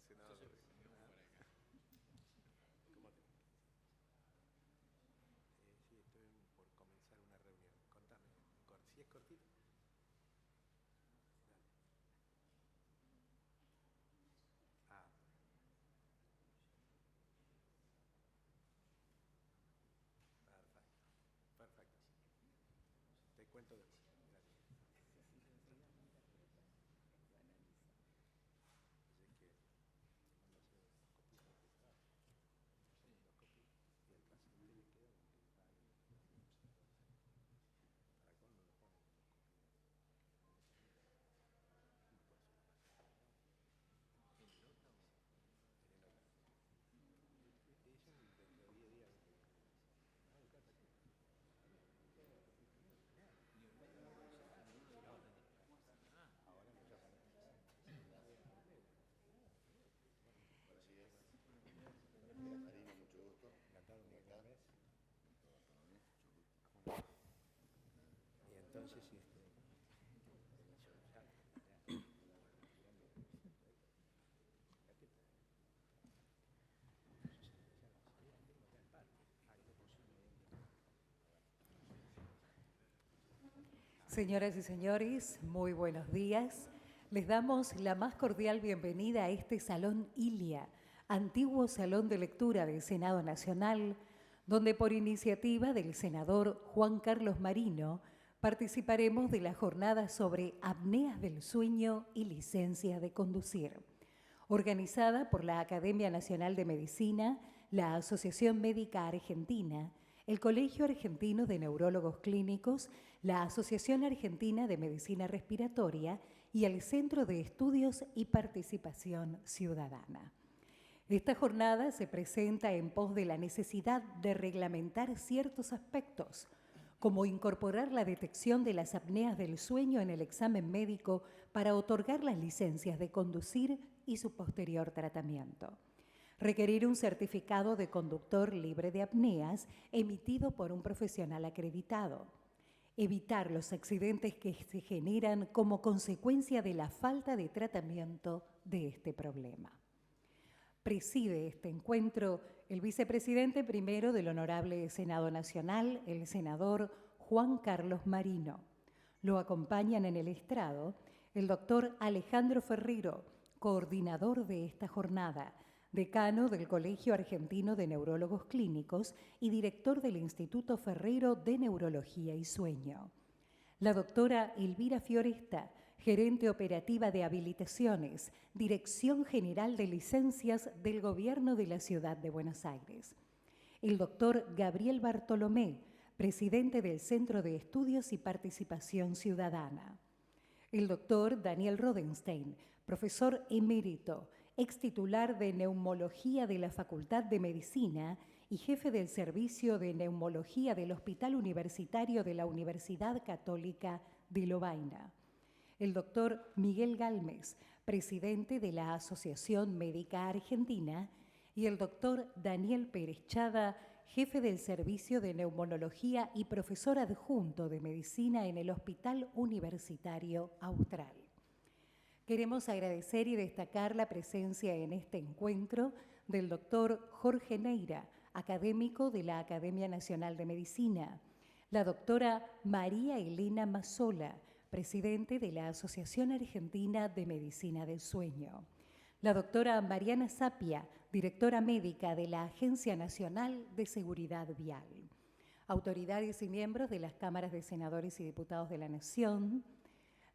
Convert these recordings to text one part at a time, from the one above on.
senador. ¿Cómo te... sí, estoy por comenzar una reunión. Contame, si es cortito. Dale. Ah, perfecto. Perfecto. Te cuento después. Gracias. Así que cuando se copias de trabajo, hacemos dos copias y el paciente le queda lo que pague. ¿Para cuándo lo ponen dos copias? No puede ser una cosa. ¿En el nota o...? En el nota. Ella dentro de 10 días que va a buscar aquí. Claro. No, ahora me llaman. Así es. Bueno, Marino, mucho gusto. encantado, ¿Cómo Miguel está? Galvez. Todo bien, mucho gusto. Y entonces, ya, tirando el proyecto. Fíjate, ya lo sabía, tengo acá el parte. Ahí lo pusimos ahí. Señoras y señores, muy buenos días. Les damos la más cordial bienvenida a este Salón Ilia, antiguo salón de lectura del Senado Nacional, donde por iniciativa del senador Juan Carlos Marino participaremos de la jornada sobre apneas del sueño y licencia de conducir, organizada por la Academia Nacional de Medicina, la Asociación Médica Argentina, el Colegio Argentino de Neurólogos Clínicos, la Asociación Argentina de Medicina Respiratoria y el Centro de Estudios y Participación Ciudadana. Esta jornada se presenta en pos de la necesidad de reglamentar ciertos aspectos, como incorporar la detección de las apneas del sueño en el examen médico para otorgar las licencias de conducir y su posterior tratamiento. Requerir un certificado de conductor libre de apneas emitido por un profesional acreditado. Evitar los accidentes que se generan como consecuencia de la falta de tratamiento de este problema. Preside este encuentro el vicepresidente primero del Honorable Senado Nacional, el senador Juan Carlos Marino. Lo acompañan en el estrado el doctor Alejandro Ferrero, coordinador de esta jornada, decano del Colegio Argentino de Neurólogos Clínicos y director del Instituto Ferrero de Neurología y Sueño. La doctora Elvira Fioresta, gerente operativa de habilitaciones, Dirección General de Licencias del Gobierno de la Ciudad de Buenos Aires. El doctor Gabriel Bartolomé, presidente del Centro de Estudios y Participación Ciudadana. El doctor Daniel Rodenstein, profesor emérito, ex titular de Neumología de la Facultad de Medicina y jefe del Servicio de Neumología del Hospital Universitario de la Universidad Católica de Lovaina. El doctor Miguel Galmes, presidente de la Asociación Médica Argentina, y el doctor Daniel Pérez Chada, jefe del Servicio de Neumonología y profesor adjunto de Medicina en el Hospital Universitario Austral. Queremos agradecer y destacar la presencia en este encuentro del doctor Jorge Neira, académico de la Academia Nacional de Medicina, la doctora María Elena Mazzola, presidente de la Asociación Argentina de Medicina del Sueño, la doctora Mariana Sapia, directora médica de la Agencia Nacional de Seguridad Vial, autoridades y miembros de las cámaras de senadores y diputados de la Nación,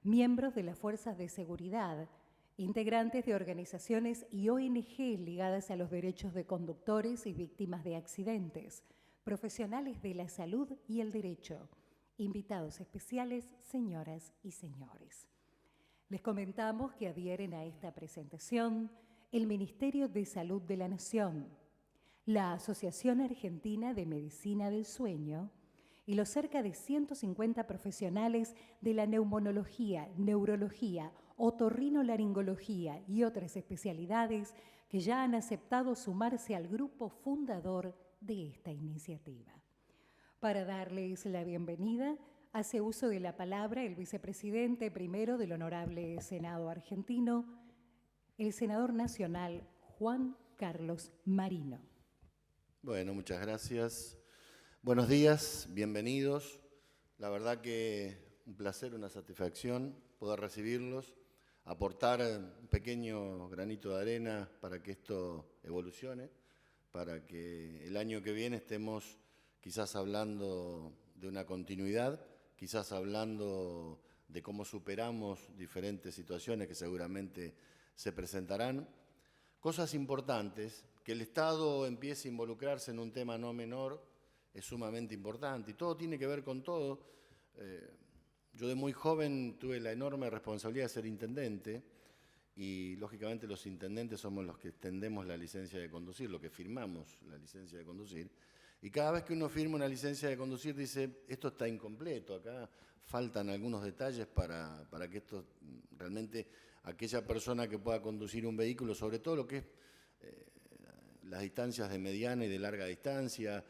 miembros de las fuerzas de seguridad, integrantes de organizaciones y ONG ligadas a los derechos de conductores y víctimas de accidentes, profesionales de la salud y el derecho, invitados especiales, señoras y señores. Les comentamos que adhieren a esta presentación el Ministerio de Salud de la Nación, la Asociación Argentina de Medicina del Sueño y los cerca de 150 profesionales de la neumonología, neurología, otorrinolaringología y otras especialidades que ya han aceptado sumarse al grupo fundador de esta iniciativa. Para darles la bienvenida, hace uso de la palabra el vicepresidente primero del Honorable Senado Argentino, el senador nacional Juan Carlos Marino. Bueno, muchas gracias. Buenos días, bienvenidos. La verdad que un placer, una satisfacción poder recibirlos, aportar un pequeño granito de arena para que esto evolucione, para que el año que viene estemos quizás hablando de una continuidad, quizás hablando de cómo superamos diferentes situaciones que seguramente se presentarán. Cosas importantes, que el Estado empiece a involucrarse en un tema no menor es sumamente importante y todo tiene que ver con todo. Yo de muy joven tuve la enorme responsabilidad de ser intendente y lógicamente los intendentes somos los que extendemos la licencia de conducir, los que firmamos la licencia de conducir. Y cada vez que uno firma una licencia de conducir dice, esto está incompleto, acá faltan algunos detalles para que esto realmente, aquella persona que pueda conducir un vehículo, sobre todo lo que es las distancias de mediana y de larga distancia.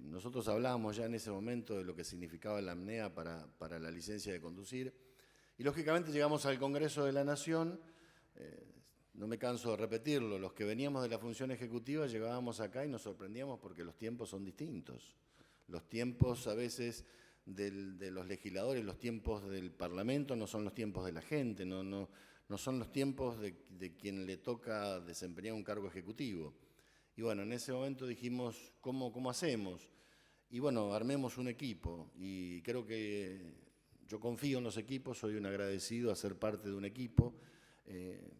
Nosotros hablábamos ya en ese momento de lo que significaba la apnea para la licencia de conducir. Y lógicamente llegamos al Congreso de la Nación, no me canso de repetirlo, los que veníamos de la función ejecutiva llegábamos acá y nos sorprendíamos porque los tiempos son distintos. Los tiempos a veces de los legisladores, los tiempos del Parlamento no son los tiempos de la gente, no son los tiempos de quien le toca desempeñar un cargo ejecutivo. Y bueno, en ese momento dijimos, ¿cómo hacemos? Y bueno, armemos un equipo y creo que yo confío en los equipos, soy un agradecido a ser parte de un equipo.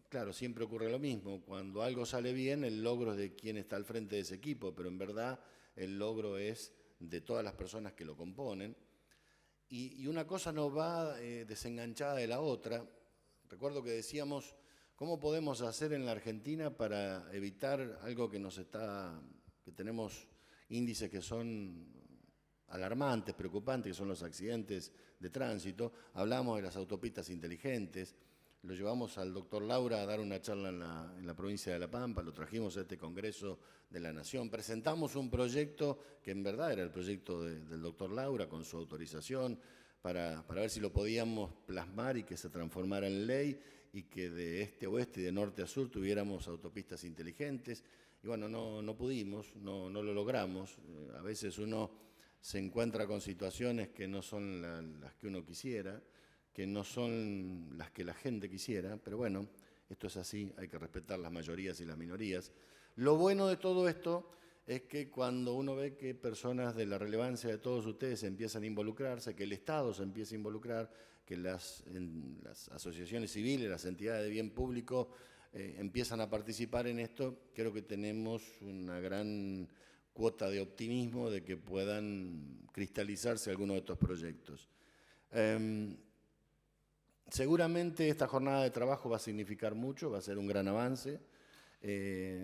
Claro, siempre ocurre lo mismo, cuando algo sale bien, el logro es de quien está al frente de ese equipo, pero en verdad el logro es de todas las personas que lo componen. Y una cosa no va desenganchada de la otra. Recuerdo que decíamos, ¿cómo podemos hacer en la Argentina para evitar algo que tenemos índices que son alarmantes, preocupantes, que son los accidentes de tránsito? Hablamos de las autopistas inteligentes, lo llevamos al doctor Laura a dar una charla en la provincia de La Pampa, lo trajimos a este Congreso de la Nación, presentamos un proyecto que en verdad era el proyecto del doctor Laura con su autorización para ver si lo podíamos plasmar y que se transformara en ley y que de este a oeste y de norte a sur tuviéramos autopistas inteligentes. Y bueno, no pudimos, no lo logramos. A veces uno se encuentra con situaciones que no son las que uno quisiera, que no son las que la gente quisiera, pero bueno, esto es así, hay que respetar las mayorías y las minorías. Lo bueno de todo esto es que cuando uno ve que personas de la relevancia de todos ustedes empiezan a involucrarse, que el Estado se empieza a involucrar, que las asociaciones civiles, las entidades de bien público empiezan a participar en esto, creo que tenemos una gran cuota de optimismo de que puedan cristalizarse algunos de estos proyectos. Seguramente esta jornada de trabajo va a significar mucho, va a ser un gran avance.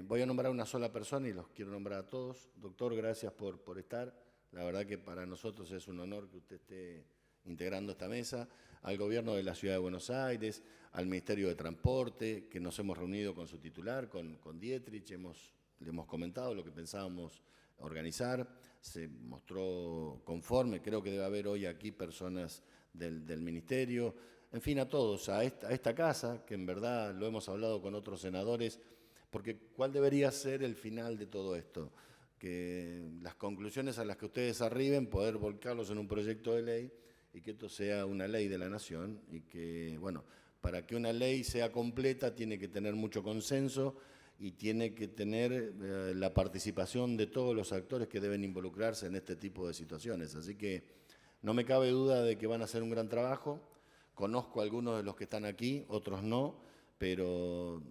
Voy a nombrar una sola persona y los quiero nombrar a todos. Doctor, gracias por estar. La verdad que para nosotros es un honor que usted esté integrando esta mesa. Al Gobierno de la Ciudad de Buenos Aires, al Ministerio de Transporte, que nos hemos reunido con su titular, con Dietrich, le hemos comentado lo que pensábamos organizar. Se mostró conforme, creo que debe haber hoy aquí personas del Ministerio. En fin, a todos, a esta casa, que en verdad lo hemos hablado con otros senadores, porque ¿cuál debería ser el final de todo esto? Que las conclusiones a las que ustedes arriben, poder volcarlos en un proyecto de ley y que esto sea una ley de la nación y que, bueno, para que una ley sea completa tiene que tener mucho consenso y tiene que tener la participación de todos los actores que deben involucrarse en este tipo de situaciones. Así que no me cabe duda de que van a hacer un gran trabajo. Conozco a algunos de los que están aquí, otros no, pero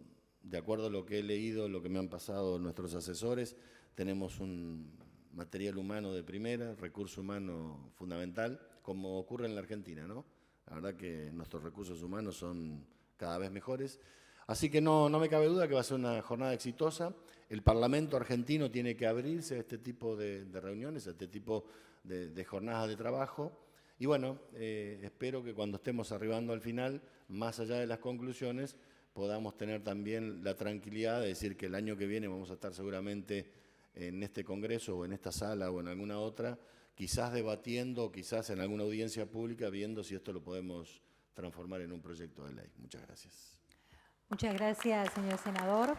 de acuerdo a lo que he leído, lo que me han pasado nuestros asesores, tenemos un material humano de primera, recurso humano fundamental, como ocurre en la Argentina, ¿no? La verdad que nuestros recursos humanos son cada vez mejores. Así que no me cabe duda que va a ser una jornada exitosa. El Parlamento argentino tiene que abrirse a este tipo de reuniones, a este tipo de jornadas de trabajo. Y bueno, espero que cuando estemos arribando al final, más allá de las conclusiones, podamos tener también la tranquilidad de decir que el año que viene vamos a estar seguramente en este congreso o en esta sala o en alguna otra, quizás debatiendo o quizás en alguna audiencia pública viendo si esto lo podemos transformar en un proyecto de ley. Muchas gracias. Muchas gracias, señor senador.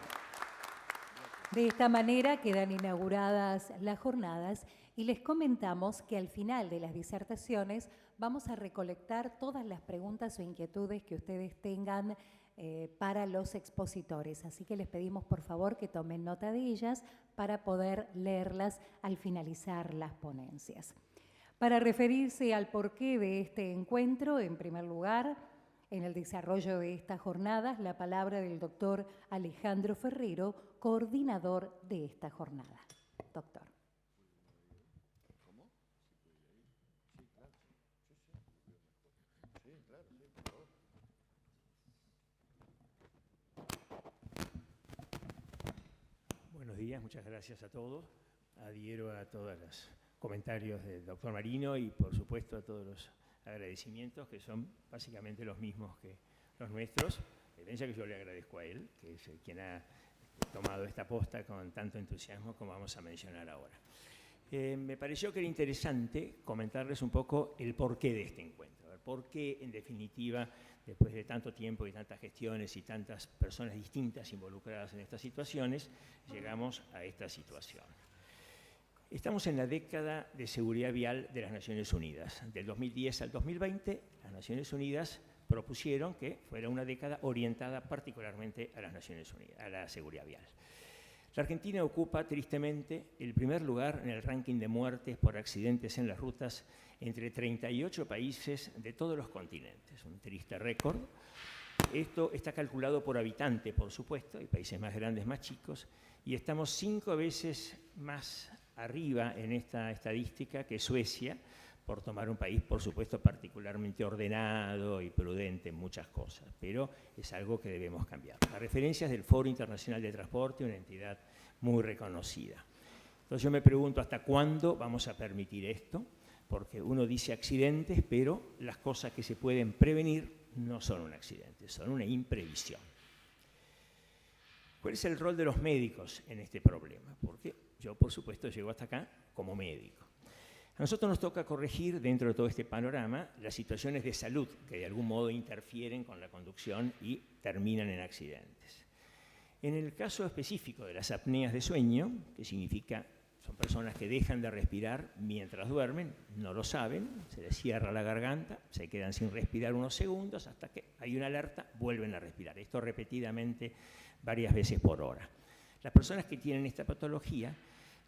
De esta manera quedan inauguradas las jornadas y les comentamos que al final de las disertaciones vamos a recolectar todas las preguntas o inquietudes que ustedes tengan para los expositores. Así que les pedimos por favor que tomen nota de ellas para poder leerlas al finalizar las ponencias. Para referirse al porqué de este encuentro, en primer lugar, en el desarrollo de estas jornadas, la palabra del doctor Alejandro Ferrero, coordinador de esta jornada. Doctor. ¿Cómo? Sí, claro. Sí, claro, sí, por favor. Buenos días, muchas gracias a todos. Adhiero a todos los comentarios del doctor Marino y, por supuesto, a todos los agradecimientos que son básicamente los mismos que los nuestros. Evidencia que yo le agradezco a él, que es quien ha tomado esta posta con tanto entusiasmo como vamos a mencionar ahora. Me pareció que era interesante comentarles un poco el porqué de este encuentro. Por qué, en definitiva, después de tanto tiempo y tantas gestiones y tantas personas distintas involucradas en estas situaciones, llegamos a esta situación. Estamos en la década de seguridad vial de las Naciones Unidas. Del 2010 al 2020, las Naciones Unidas propusieron que fuera una década orientada particularmente a las Naciones Unidas, a la seguridad vial. La Argentina ocupa, tristemente, el primer lugar en el ranking de muertes por accidentes en las rutas entre 38 países de todos los continentes. Un triste récord. Esto está calculado por habitante, por supuesto, hay países más grandes, más chicos, y estamos 5 veces más arriba en esta estadística que Suecia, por tomar un país, por supuesto, particularmente ordenado y prudente en muchas cosas, pero es algo que debemos cambiar. La referencia es del Foro Internacional de Transporte, una entidad muy reconocida. Entonces yo me pregunto, ¿hasta cuándo vamos a permitir esto? Porque uno dice accidentes, pero las cosas que se pueden prevenir no son un accidente, son una imprevisión. ¿Cuál es el rol de los médicos en este problema? Porque yo, por supuesto, llego hasta acá como médico. A nosotros nos toca corregir, dentro de todo este panorama, las situaciones de salud que de algún modo interfieren con la conducción y terminan en accidentes. En el caso específico de las apneas de sueño, que significa son personas que dejan de respirar mientras duermen, no lo saben, se les cierra la garganta, se quedan sin respirar unos segundos hasta que hay una alerta, vuelven a respirar. Esto repetidamente varias veces por hora. Las personas que tienen esta patología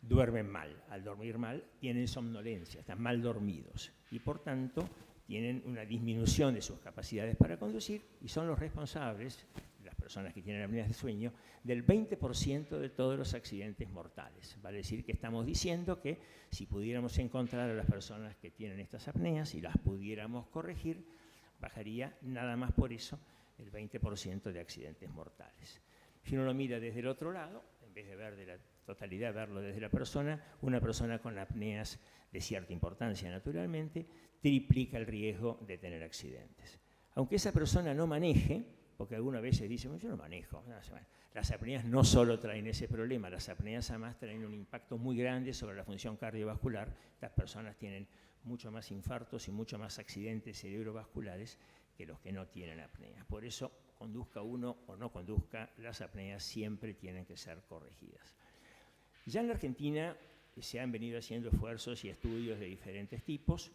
duermen mal. Al dormir mal tienen somnolencia, están mal dormidos y por tanto tienen una disminución de sus capacidades para conducir y son los responsables, las personas que tienen apneas de sueño, del 20% de todos los accidentes mortales. Vale decir que estamos diciendo que si pudiéramos encontrar a las personas que tienen estas apneas y las pudiéramos corregir, bajaría nada más por eso el 20% de accidentes mortales. Si uno lo mira desde el otro lado, en vez de ver de la totalidad, verlo desde la persona, una persona con apneas de cierta importancia naturalmente, triplica el riesgo de tener accidentes. Aunque esa persona no maneje, porque algunas veces dice, yo no manejo. Las apneas no solo traen ese problema, las apneas además traen un impacto muy grande sobre la función cardiovascular. Estas personas tienen mucho más infartos y mucho más accidentes cerebrovasculares que los que no tienen apneas. Por eso, conduzca uno o no conduzca, las apneas siempre tienen que ser corregidas. Ya en la Argentina se han venido haciendo esfuerzos y estudios de diferentes tipos,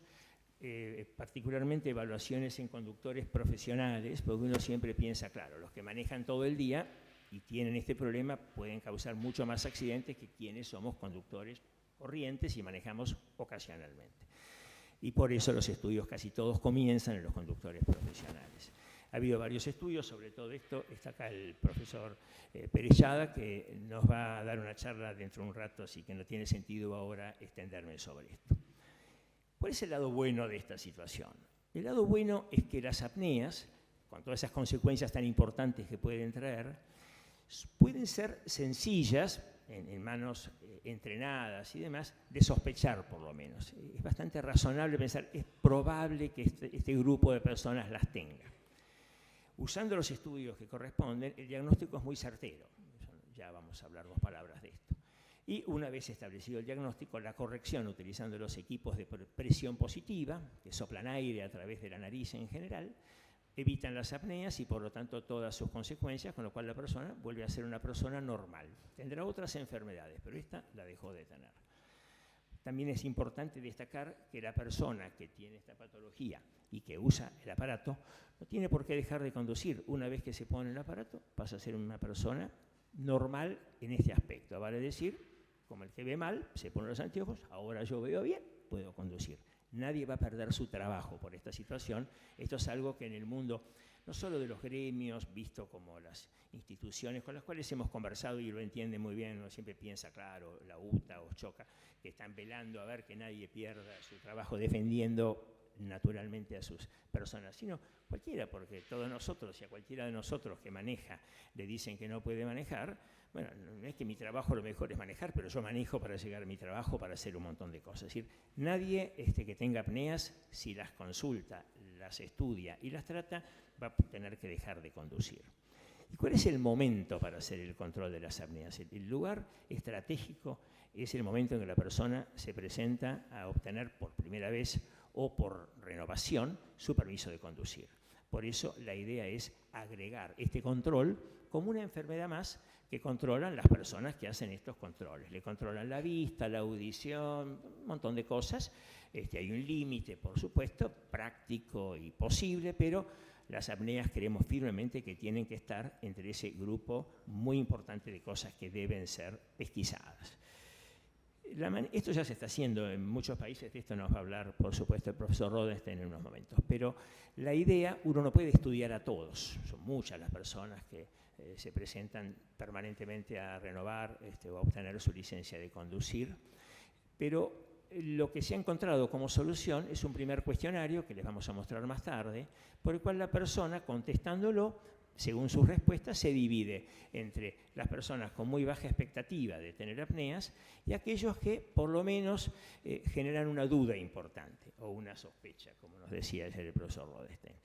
particularmente evaluaciones en conductores profesionales, porque uno siempre piensa, claro, los que manejan todo el día y tienen este problema pueden causar mucho más accidentes que quienes somos conductores corrientes y manejamos ocasionalmente. Y por eso los estudios casi todos comienzan en los conductores profesionales. Ha habido varios estudios sobre todo esto. Está acá el profesor Perellada, que nos va a dar una charla dentro de un rato, así que no tiene sentido ahora extenderme sobre esto. ¿Cuál es el lado bueno de esta situación? El lado bueno es que las apneas, con todas esas consecuencias tan importantes que pueden traer, pueden ser sencillas, en manos entrenadas y demás, de sospechar por lo menos. Es bastante razonable pensar, es probable que este grupo de personas las tenga. Usando los estudios que corresponden, el diagnóstico es muy certero. Ya vamos a hablar 2 palabras de esto. Y una vez establecido el diagnóstico, la corrección utilizando los equipos de presión positiva, que soplan aire a través de la nariz en general, evitan las apneas y por lo tanto todas sus consecuencias, con lo cual la persona vuelve a ser una persona normal. Tendrá otras enfermedades, pero esta la dejó de tener. También es importante destacar que la persona que tiene esta patología y que usa el aparato no tiene por qué dejar de conducir. Una vez que se pone el aparato, pasa a ser una persona normal en este aspecto. Vale decir, como el que ve mal, se pone los anteojos, ahora yo veo bien, puedo conducir. Nadie va a perder su trabajo por esta situación. Esto es algo que en el mundo, no solo de los gremios, visto como las instituciones con las cuales hemos conversado y lo entiende muy bien, uno siempre piensa, claro, la UTA o Choca, que están velando a ver que nadie pierda su trabajo defendiendo naturalmente a sus personas, sino cualquiera, porque todos nosotros, si a cualquiera de nosotros que maneja le dicen que no puede manejar, bueno, no es que mi trabajo lo mejor es manejar, pero yo manejo para llegar a mi trabajo, para hacer un montón de cosas. Es decir, nadie que tenga apneas, si las consulta, las estudia y las trata, va a tener que dejar de conducir. ¿Y cuál es el momento para hacer el control de las apneas? El lugar estratégico es el momento en que la persona se presenta a obtener por primera vez o por renovación su permiso de conducir. Por eso la idea es agregar este control como una enfermedad más que controlan las personas que hacen estos controles. Le controlan la vista, la audición, un montón de cosas. Hay un límite, por supuesto, práctico y posible, pero las apneas creemos firmemente que tienen que estar entre ese grupo muy importante de cosas que deben ser pesquisadas. Esto ya se está haciendo en muchos países, de esto nos va a hablar, por supuesto, el profesor Rodenstein en unos momentos, pero la idea, uno no puede estudiar a todos, son muchas las personas que se presentan permanentemente a renovar o a obtener su licencia de conducir, pero lo que se ha encontrado como solución es un primer cuestionario, que les vamos a mostrar más tarde, por el cual la persona, contestándolo, según sus respuestas, se divide entre las personas con muy baja expectativa de tener apneas y aquellos que por lo menos generan una duda importante o una sospecha, como nos decía ayer el profesor Rodenstein.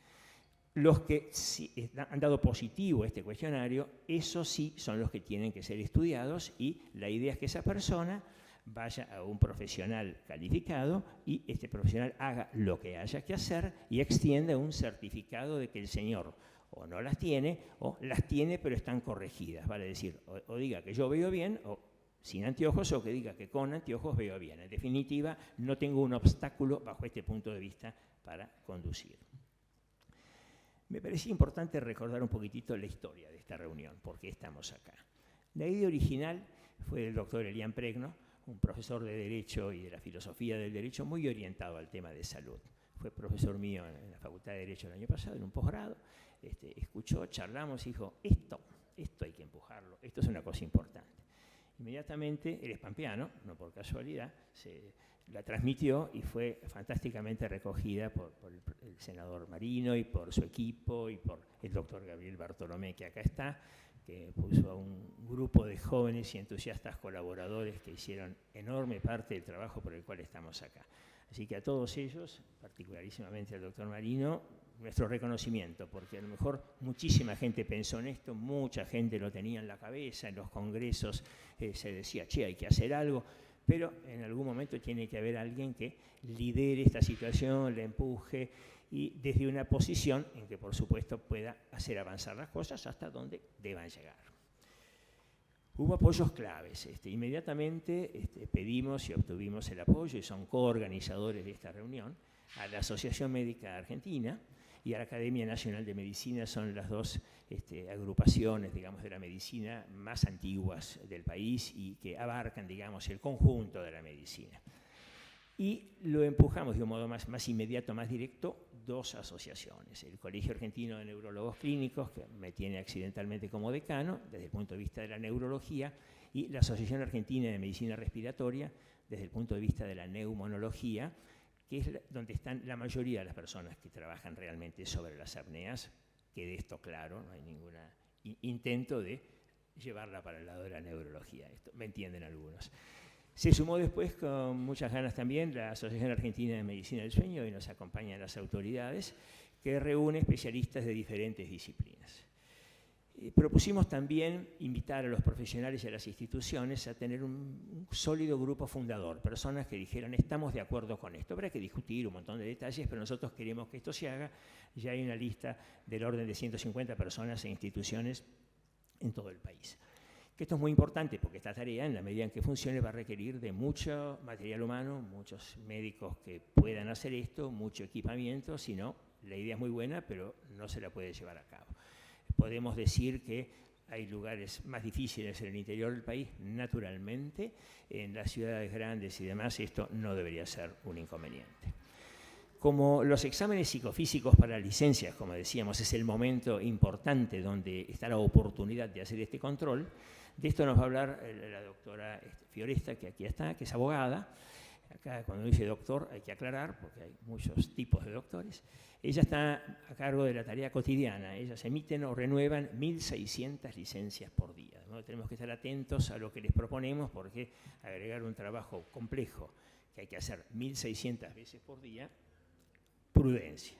Los que sí han dado positivo a este cuestionario, esos sí son los que tienen que ser estudiados y la idea es que esa persona vaya a un profesional calificado y este profesional haga lo que haya que hacer y extienda un certificado de que el señor o no las tiene, o las tiene pero están corregidas, vale decir, o diga que yo veo bien, o sin anteojos, o que diga que con anteojos veo bien. En definitiva, no tengo un obstáculo bajo este punto de vista para conducir. Me parecía importante recordar un poquitito la historia de esta reunión, por qué estamos acá. La idea original fue del doctor Elian Pregno, un profesor de Derecho y de la filosofía del Derecho muy orientado al tema de salud. Fue profesor mío en la Facultad de Derecho el año pasado, en un posgrado. Escuchó, charlamos y dijo, esto hay que empujarlo, esto es una cosa importante. Inmediatamente, él es pampeano, no por casualidad, se la transmitió y fue fantásticamente recogida por el senador Marino y por su equipo y por el doctor Gabriel Bartolomé, que acá está, que puso a un grupo de jóvenes y entusiastas colaboradores que hicieron enorme parte del trabajo por el cual estamos acá. Así que a todos ellos, particularísimamente al doctor Marino, nuestro reconocimiento, porque a lo mejor muchísima gente pensó en esto, mucha gente lo tenía en la cabeza, en los congresos se decía, che, hay que hacer algo, pero en algún momento tiene que haber alguien que lidere esta situación, la empuje, y desde una posición en que, por supuesto, pueda hacer avanzar las cosas hasta donde deban llegar. Hubo apoyos claves. Inmediatamente pedimos y obtuvimos el apoyo, y son coorganizadores de esta reunión, a la Asociación Médica Argentina y a la Academia Nacional de Medicina. Son las dos agrupaciones, digamos, de la medicina más antiguas del país y que abarcan, digamos, el conjunto de la medicina. Y lo empujamos de un modo más inmediato, más directo, dos asociaciones. El Colegio Argentino de Neurólogos Clínicos, que me tiene accidentalmente como decano, desde el punto de vista de la neurología, y la Asociación Argentina de Medicina Respiratoria, desde el punto de vista de la neumonología, que es donde están la mayoría de las personas que trabajan realmente sobre las apneas. Quede esto claro, no hay ningún intento de llevarla para el lado de la neurología. Esto me entienden algunos. Se sumó después con muchas ganas también la Asociación Argentina de Medicina del Sueño y nos acompañan las autoridades, que reúne especialistas de diferentes disciplinas. Propusimos también invitar a los profesionales y a las instituciones a tener un sólido grupo fundador, personas que dijeran estamos de acuerdo con esto. Habrá que discutir un montón de detalles, pero nosotros queremos que esto se haga. Ya hay una lista del orden de 150 personas e instituciones en todo el país. Que esto es muy importante porque esta tarea, en la medida en que funcione, va a requerir de mucho material humano, muchos médicos que puedan hacer esto, mucho equipamiento, si no, la idea es muy buena, pero no se la puede llevar a cabo. Podemos decir que hay lugares más difíciles en el interior del país, naturalmente, en las ciudades grandes y demás, esto no debería ser un inconveniente. Como los exámenes psicofísicos para licencias, como decíamos, es el momento importante donde está la oportunidad de hacer este control, de esto nos va a hablar la doctora Fioresta, que aquí está, que es abogada. Acá cuando dice doctor hay que aclarar, porque hay muchos tipos de doctores. Ella está a cargo de la tarea cotidiana. Ellas emiten o renuevan 1.600 licencias por día. ¿No? Tenemos que estar atentos a lo que les proponemos, porque agregar un trabajo complejo que hay que hacer 1.600 veces por día, prudencia.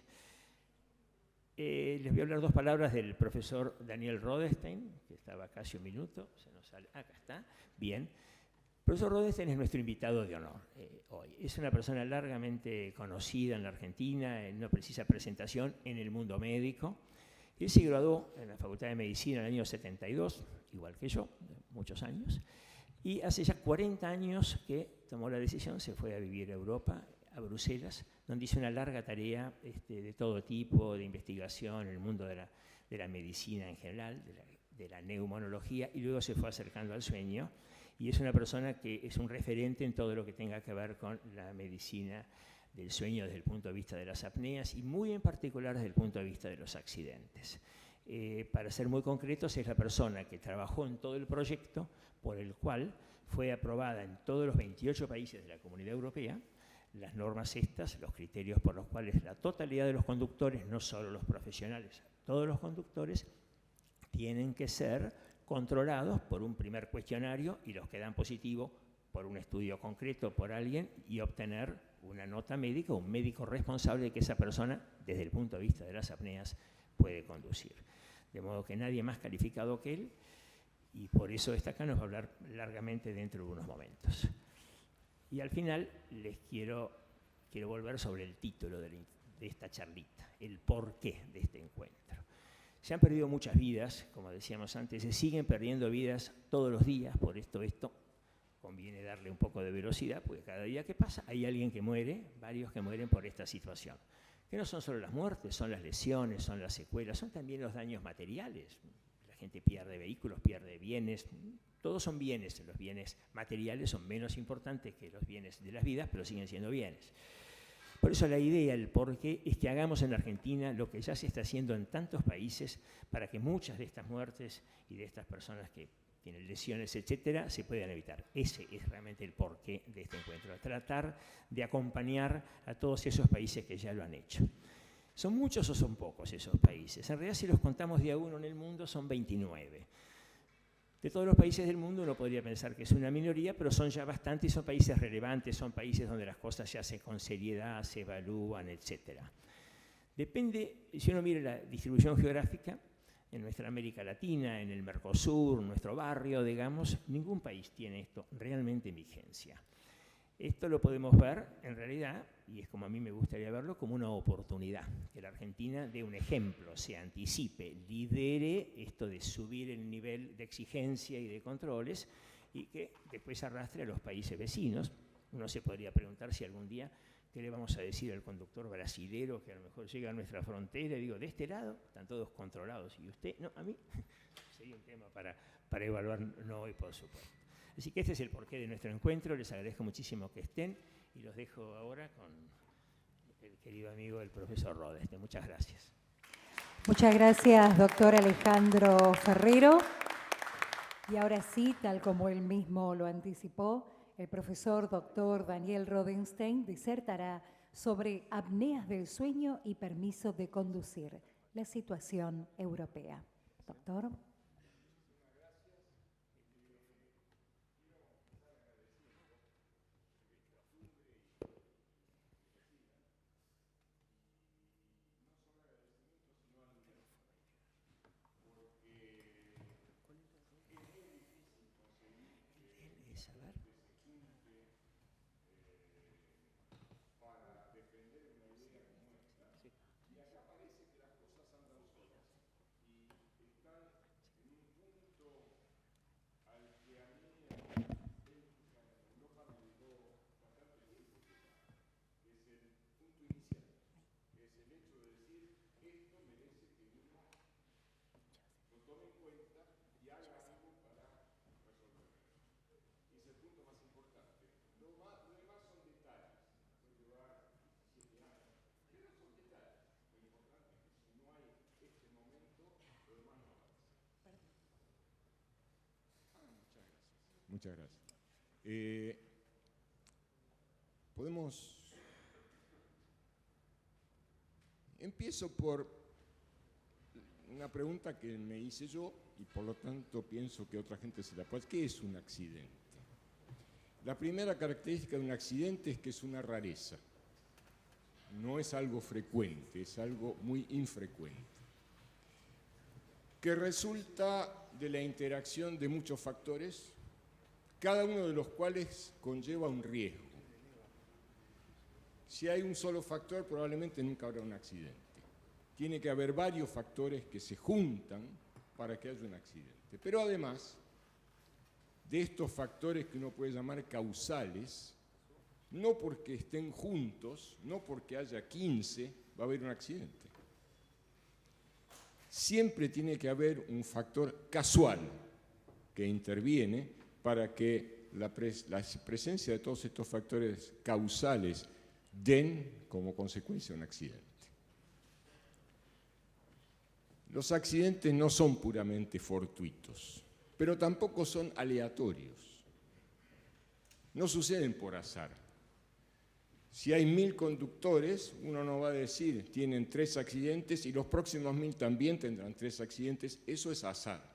Les voy a hablar 2 palabras del profesor Daniel Rodestein, que estaba casi un minuto. Se nos sale. Acá está. Bien. El profesor Rodestein es nuestro invitado de honor hoy. Es una persona largamente conocida en la Argentina, no precisa presentación en el mundo médico. Él se graduó en la Facultad de Medicina en el año 72, igual que yo, muchos años, y hace ya 40 años que tomó la decisión, se fue a vivir a Europa, a Bruselas, donde hizo una larga tarea de todo tipo, de investigación en el mundo de la medicina en general, de la neumonología, y luego se fue acercando al sueño. Y es una persona que es un referente en todo lo que tenga que ver con la medicina del sueño desde el punto de vista de las apneas y muy en particular desde el punto de vista de los accidentes. Para ser muy concretos, es la persona que trabajó en todo el proyecto por el cual fue aprobada en todos los 28 países de la Comunidad Europea las normas estas, los criterios por los cuales la totalidad de los conductores, no solo los profesionales, todos los conductores tienen que ser controlados por un primer cuestionario y los que dan positivo por un estudio concreto por alguien y obtener una nota médica, un médico responsable de que esa persona, desde el punto de vista de las apneas, puede conducir. De modo que nadie más calificado que él, y por eso está acá, nos va a hablar largamente dentro de unos momentos. Y al final les quiero volver sobre el título de esta charlita, el porqué de este encuentro. Se han perdido muchas vidas, como decíamos antes, se siguen perdiendo vidas todos los días, por esto conviene darle un poco de velocidad, porque cada día que pasa hay alguien que muere, varios que mueren por esta situación. Que no son solo las muertes, son las lesiones, son las secuelas, son también los daños materiales. La gente pierde vehículos, pierde bienes, todos son bienes, los bienes materiales son menos importantes que los bienes de las vidas, pero siguen siendo bienes. Por eso la idea, el porqué, es que hagamos en Argentina lo que ya se está haciendo en tantos países para que muchas de estas muertes y de estas personas que tienen lesiones, etcétera, se puedan evitar. Ese es realmente el porqué de este encuentro, tratar de acompañar a todos esos países que ya lo han hecho. ¿Son muchos o son pocos esos países? En realidad, si los contamos de a uno en el mundo, son 29. De todos los países del mundo uno podría pensar que es una minoría, pero son ya bastantes, son países relevantes, son países donde las cosas se hacen con seriedad, se evalúan, etc. Depende, si uno mira la distribución geográfica, en nuestra América Latina, en el Mercosur, nuestro barrio, digamos, ningún país tiene esto realmente en vigencia. Esto lo podemos ver, en realidad, y es como a mí me gustaría verlo, como una oportunidad. Que la Argentina dé un ejemplo, se anticipe, lidere esto de subir el nivel de exigencia y de controles y que después arrastre a los países vecinos. Uno se podría preguntar si algún día, ¿qué le vamos a decir al conductor brasilero que a lo mejor llega a nuestra frontera y digo, de este lado están todos controlados y usted, no, a mí? Sería un tema para evaluar, no hoy por supuesto. Así que este es el porqué de nuestro encuentro, les agradezco muchísimo que estén y los dejo ahora con el querido amigo el profesor Rodestein. Muchas gracias. Muchas gracias, doctor Alejandro Ferrero. Y ahora sí, tal como él mismo lo anticipó, el profesor doctor Daniel Rodestein disertará sobre apneas del sueño y permiso de conducir, la situación europea. Doctor. porque Muchas gracias. Podemos... Empiezo por una pregunta que me hice yo y por lo tanto pienso que otra gente se la puede. ¿Qué es un accidente? La primera característica de un accidente es que es una rareza. No es algo frecuente, es algo muy infrecuente, que resulta de la interacción de muchos factores, cada uno de los cuales conlleva un riesgo. Si hay un solo factor, probablemente nunca habrá un accidente. Tiene que haber varios factores que se juntan para que haya un accidente. Pero además de estos factores que uno puede llamar causales, no porque estén juntos, no porque haya 15, va a haber un accidente. Siempre tiene que haber un factor casual que interviene para que la presencia de todos estos factores causales den como consecuencia un accidente. Los accidentes no son puramente fortuitos, pero tampoco son aleatorios. No suceden por azar. Si hay 1000 conductores, uno no va a decir tienen 3 accidentes y los próximos 1000 también tendrán 3 accidentes. Eso es azar.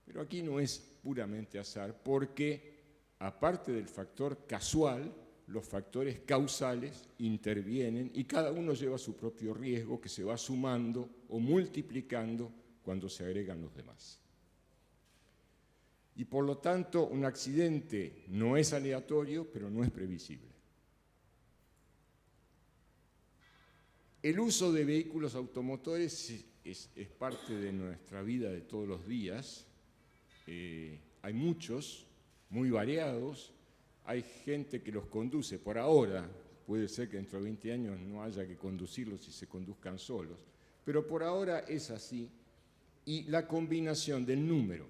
Pero aquí no es puramente azar porque, aparte del factor casual, los factores causales intervienen y cada uno lleva su propio riesgo que se va sumando o multiplicando cuando se agregan los demás. Y por lo tanto, un accidente no es aleatorio, pero no es previsible. El uso de vehículos automotores es parte de nuestra vida de todos los días. Hay muchos, muy variados. Hay gente que los conduce por ahora, puede ser que dentro de 20 años no haya que conducirlos y se conduzcan solos, pero por ahora es así, y la combinación del número,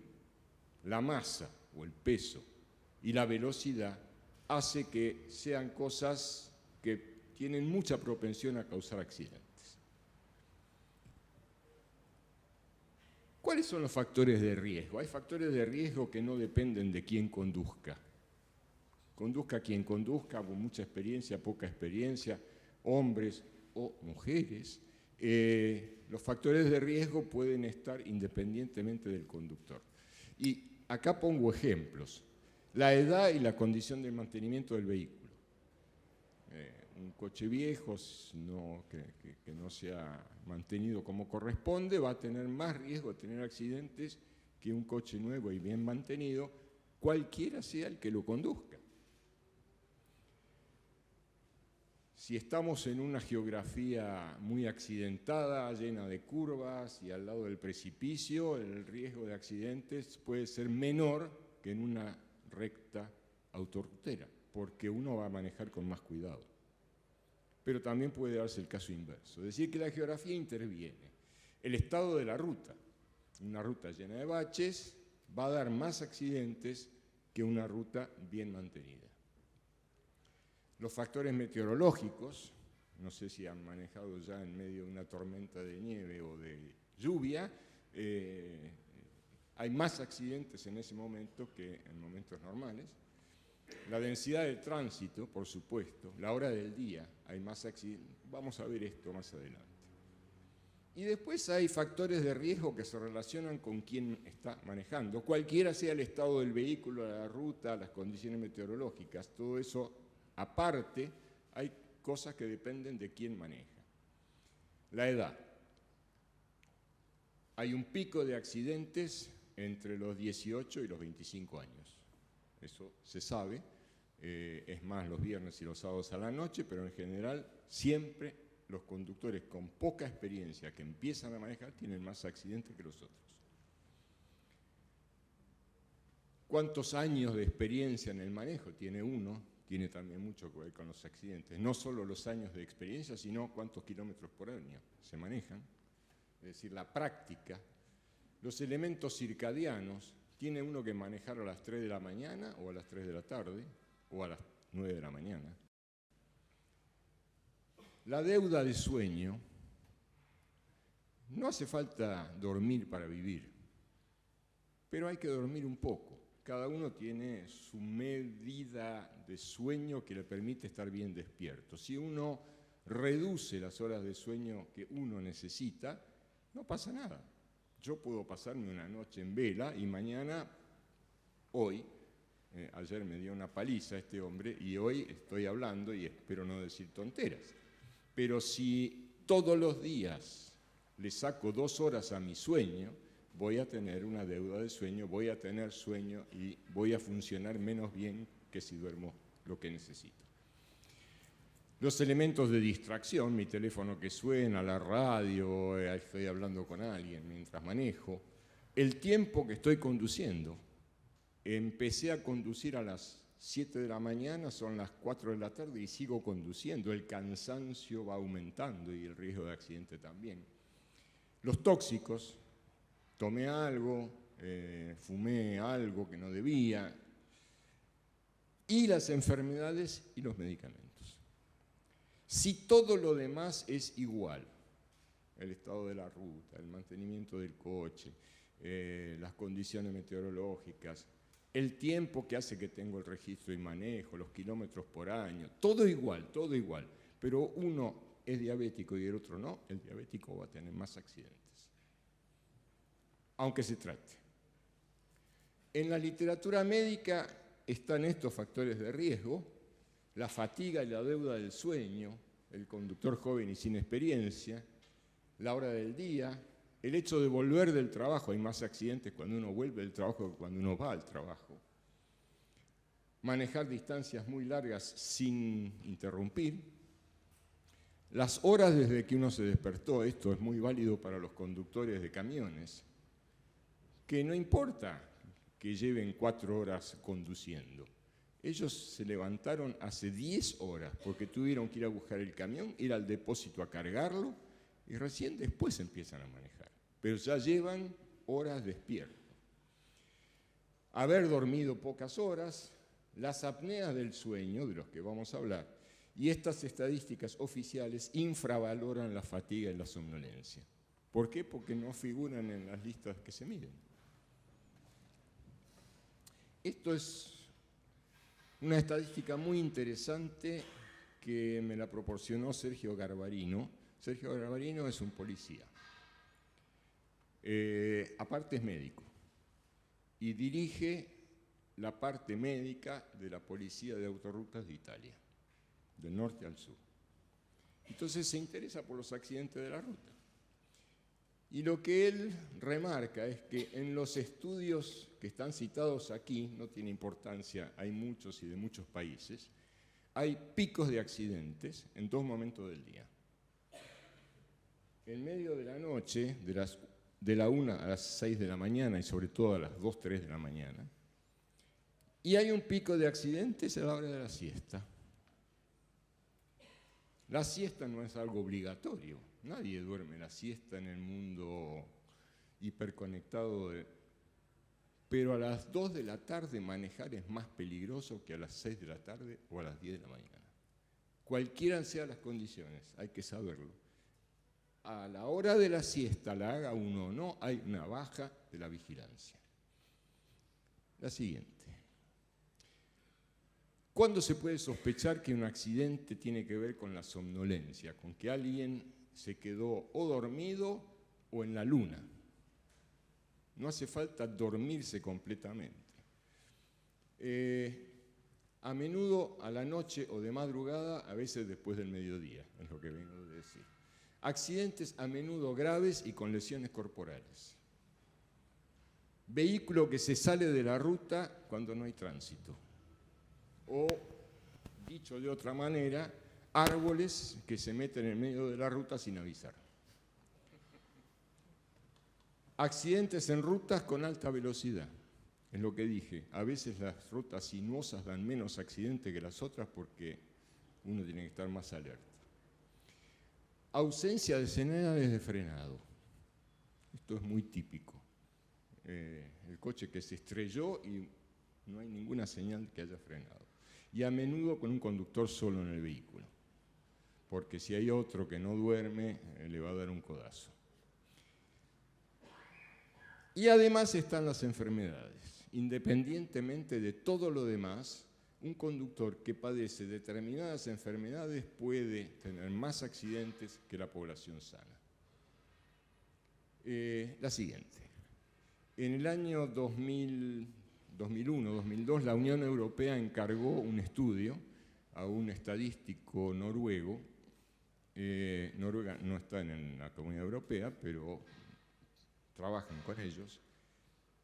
la masa o el peso y la velocidad hace que sean cosas que tienen mucha propensión a causar accidentes. ¿Cuáles son los factores de riesgo? Hay factores de riesgo que no dependen de quién conduzca. Conduzca quien conduzca, con mucha experiencia, poca experiencia, hombres o mujeres. Los factores de riesgo pueden estar independientemente del conductor. Y acá pongo ejemplos. La edad y la condición del mantenimiento del vehículo. Un coche viejo que no se ha mantenido como corresponde va a tener más riesgo de tener accidentes que un coche nuevo y bien mantenido, cualquiera sea el que lo conduzca. Si estamos en una geografía muy accidentada, llena de curvas y al lado del precipicio, el riesgo de accidentes puede ser menor que en una recta autorrutera, porque uno va a manejar con más cuidado. Pero también puede darse el caso inverso, es decir, que la geografía interviene. El estado de la ruta, una ruta llena de baches, va a dar más accidentes que una ruta bien mantenida. Los factores meteorológicos, no sé si han manejado ya en medio de una tormenta de nieve o de lluvia, hay más accidentes en ese momento que en momentos normales. La densidad de tránsito, por supuesto, la hora del día, hay más accidentes. Vamos a ver esto más adelante. Y después hay factores de riesgo que se relacionan con quien está manejando, cualquiera sea el estado del vehículo, la ruta, las condiciones meteorológicas, todo eso aparte, hay cosas que dependen de quién maneja. La edad. Hay un pico de accidentes entre los 18 y los 25 años. Eso se sabe, es más los viernes y los sábados a la noche, pero en general siempre los conductores con poca experiencia que empiezan a manejar tienen más accidentes que los otros. ¿Cuántos años de experiencia en el manejo tiene uno? Tiene también mucho que ver con los accidentes. No solo los años de experiencia, sino cuántos kilómetros por año se manejan. Es decir, la práctica. Los elementos circadianos, tiene uno que manejar a las 3 de la mañana o a las 3 de la tarde o a las 9 de la mañana. La deuda de sueño, no hace falta dormir para vivir, pero hay que dormir un poco. cada uno tiene su medida de sueño que le permite estar bien despierto. Si uno reduce las horas de sueño que uno necesita, no pasa nada. Yo puedo pasarme una noche en vela y mañana, hoy, ayer me dio una paliza este hombre y hoy estoy hablando y espero no decir tonteras. Pero si todos los días le saco 2 horas a mi sueño, voy a tener una deuda de sueño, voy a tener sueño y voy a funcionar menos bien que si duermo lo que necesito. Los elementos de distracción, mi teléfono que suena, la radio, estoy hablando con alguien mientras manejo, el tiempo que estoy conduciendo. Empecé a conducir a las 7 de la mañana, son las 4 de la tarde y sigo conduciendo. El cansancio va aumentando y el riesgo de accidente también. Los tóxicos, tomé algo, fumé algo que no debía, y las enfermedades y los medicamentos. Si todo lo demás es igual, el estado de la ruta, el mantenimiento del coche, las condiciones meteorológicas, el tiempo que hace que tengo el registro y manejo, los kilómetros por año, todo igual, pero uno es diabético y el otro no, el diabético va a tener más accidentes, aunque se trate. En la literatura médica están estos factores de riesgo: la fatiga y la deuda del sueño, el conductor joven y sin experiencia, la hora del día, el hecho de volver del trabajo. Hay más accidentes cuando uno vuelve del trabajo que cuando uno va al trabajo. Manejar distancias muy largas sin interrumpir. Las horas desde que uno se despertó, esto es muy válido para los conductores de camiones, que no importa que lleven 4 horas conduciendo. Ellos se levantaron hace 10 horas porque tuvieron que ir a buscar el camión, ir al depósito a cargarlo y recién después empiezan a manejar. Pero ya llevan horas despiertos. Haber dormido pocas horas, las apneas del sueño, de los que vamos a hablar, y estas estadísticas oficiales infravaloran la fatiga y la somnolencia. ¿Por qué? Porque no figuran en las listas que se miden. Esto es una estadística muy interesante que me la proporcionó Sergio Garbarino. Sergio Garbarino es un policía. Aparte es médico y dirige la parte médica de la Policía de Autorrutas de Italia, del norte al sur. Entonces se interesa por los accidentes de la ruta. Y lo que él remarca es que en los estudios que están citados aquí, no tiene importancia, hay muchos y de muchos países, hay picos de accidentes en 2 momentos del día. En medio de la noche, de la 1 a las 6 de la mañana y sobre todo a las 2, 3 de la mañana. Y hay un pico de accidentes a la hora de la siesta. La siesta no es algo obligatorio. Nadie duerme la siesta en el mundo hiperconectado. Pero a las 2 de la tarde manejar es más peligroso que a las 6 de la tarde o a las 10 de la mañana. Cualquiera sean las condiciones, hay que saberlo. A la hora de la siesta, la haga uno o no, hay una baja de la vigilancia. La siguiente. ¿Cuándo se puede sospechar que un accidente tiene que ver con la somnolencia? Con que alguien se quedó o dormido o en la luna. No hace falta dormirse completamente. A menudo a la noche o de madrugada, a veces después del mediodía, es lo que vengo de decir. Accidentes a menudo graves y con lesiones corporales. Vehículo que se sale de la ruta cuando no hay tránsito. O, dicho de otra manera, árboles que se meten en medio de la ruta sin avisar. Accidentes en rutas con alta velocidad. Es lo que dije. A veces las rutas sinuosas dan menos accidentes que las otras porque uno tiene que estar más alerta. Ausencia de señales de frenado. Esto es muy típico. El coche que se estrelló y no hay ninguna señal que haya frenado. Y a menudo con un conductor solo en el vehículo. Porque si hay otro que no duerme, le va a dar un codazo. Y además están las enfermedades. independientemente de todo lo demás, un conductor que padece determinadas enfermedades puede tener más accidentes que la población sana. La siguiente. En el año 2001-2002, la Unión Europea encargó un estudio a un estadístico noruego. Noruega no está en la Comunidad Europea, pero trabajan con ellos,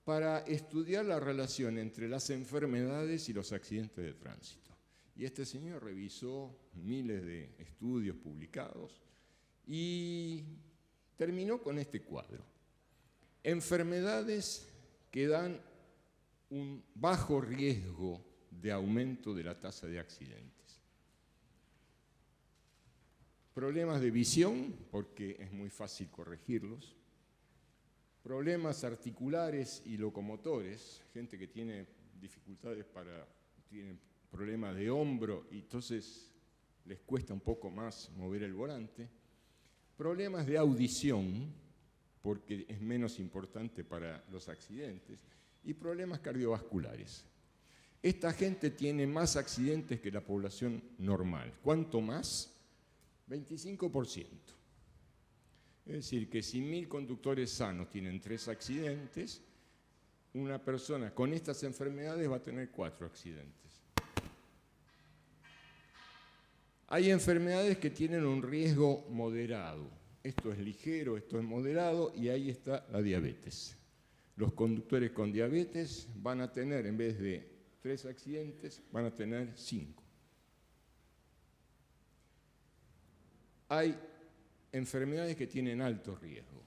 para estudiar la relación entre las enfermedades y los accidentes de tránsito. Y este señor revisó miles de estudios publicados y terminó con este cuadro. Enfermedades que dan un bajo riesgo de aumento de la tasa de accidentes. Problemas de visión, porque es muy fácil corregirlos. Problemas articulares y locomotores, gente que tiene dificultades tiene problemas de hombro y entonces les cuesta un poco más mover el volante. Problemas de audición, porque es menos importante para los accidentes, y problemas cardiovasculares. Esta gente tiene más accidentes que la población normal. ¿Cuánto más? 25%. Es decir, que si 1000 conductores sanos tienen 3 accidentes, una persona con estas enfermedades va a tener 4 accidentes. Hay enfermedades que tienen un riesgo moderado. Esto es ligero, esto es moderado, y ahí está la diabetes. Los conductores con diabetes van a tener, en vez de 3 accidentes, van a tener 5. Hay enfermedades que tienen alto riesgo.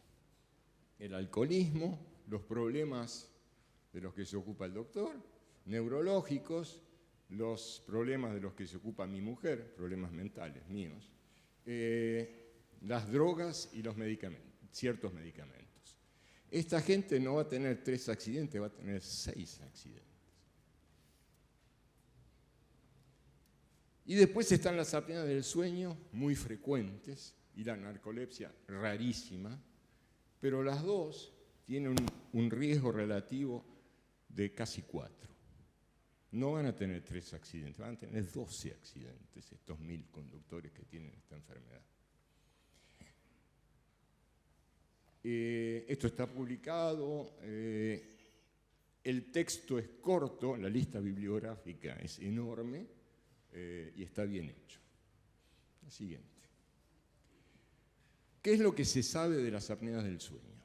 El alcoholismo, los problemas de los que se ocupa el doctor, neurológicos, los problemas de los que se ocupa mi mujer, problemas mentales míos, las drogas y los medicamentos, ciertos medicamentos. Esta gente no va a tener 3 accidentes, va a tener 6 accidentes. Y después están las apneas del sueño, muy frecuentes, y la narcolepsia, rarísima, pero las dos tienen un riesgo relativo de casi 4. No van a tener 3 accidentes, van a tener 12 accidentes estos 1000 conductores que tienen esta enfermedad. Esto está publicado, el texto es corto, la lista bibliográfica es enorme y está bien hecho. La siguiente. ¿Qué es lo que se sabe de las apneas del sueño?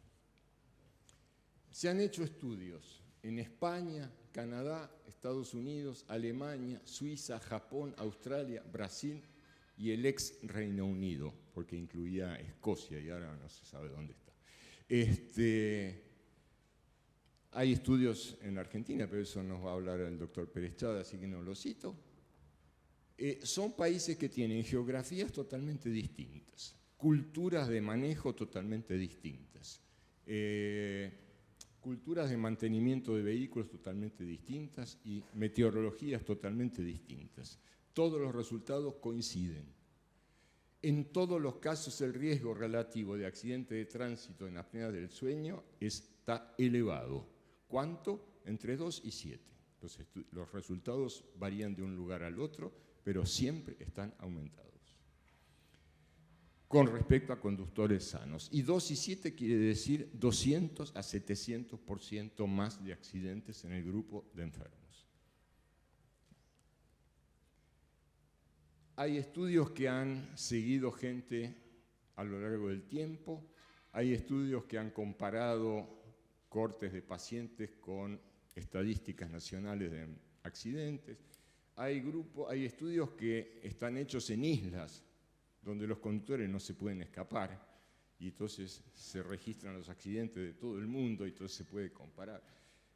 Se han hecho estudios en España, Canadá, Estados Unidos, Alemania, Suiza, Japón, Australia, Brasil y el ex Reino Unido, porque incluía Escocia y ahora no se sabe dónde está. Hay estudios en Argentina, pero eso nos va a hablar el doctor Pérez Chada, así que no lo cito. Son países que tienen geografías totalmente distintas, culturas de manejo totalmente distintas, culturas de mantenimiento de vehículos totalmente distintas y meteorologías totalmente distintas. Todos los resultados coinciden. En todos los casos el riesgo relativo de accidente de tránsito en apnea del sueño está elevado. ¿Cuánto? Entre 2 y 7. Los resultados varían de un lugar al otro, pero siempre están aumentados con respecto a conductores sanos. Y 2 y 7 quiere decir 200 a 700% más de accidentes en el grupo de enfermos. Hay estudios que han seguido gente a lo largo del tiempo, hay estudios que han comparado cortes de pacientes con estadísticas nacionales de accidentes, hay estudios que están hechos en islas, donde los conductores no se pueden escapar, y entonces se registran los accidentes de todo el mundo y entonces se puede comparar.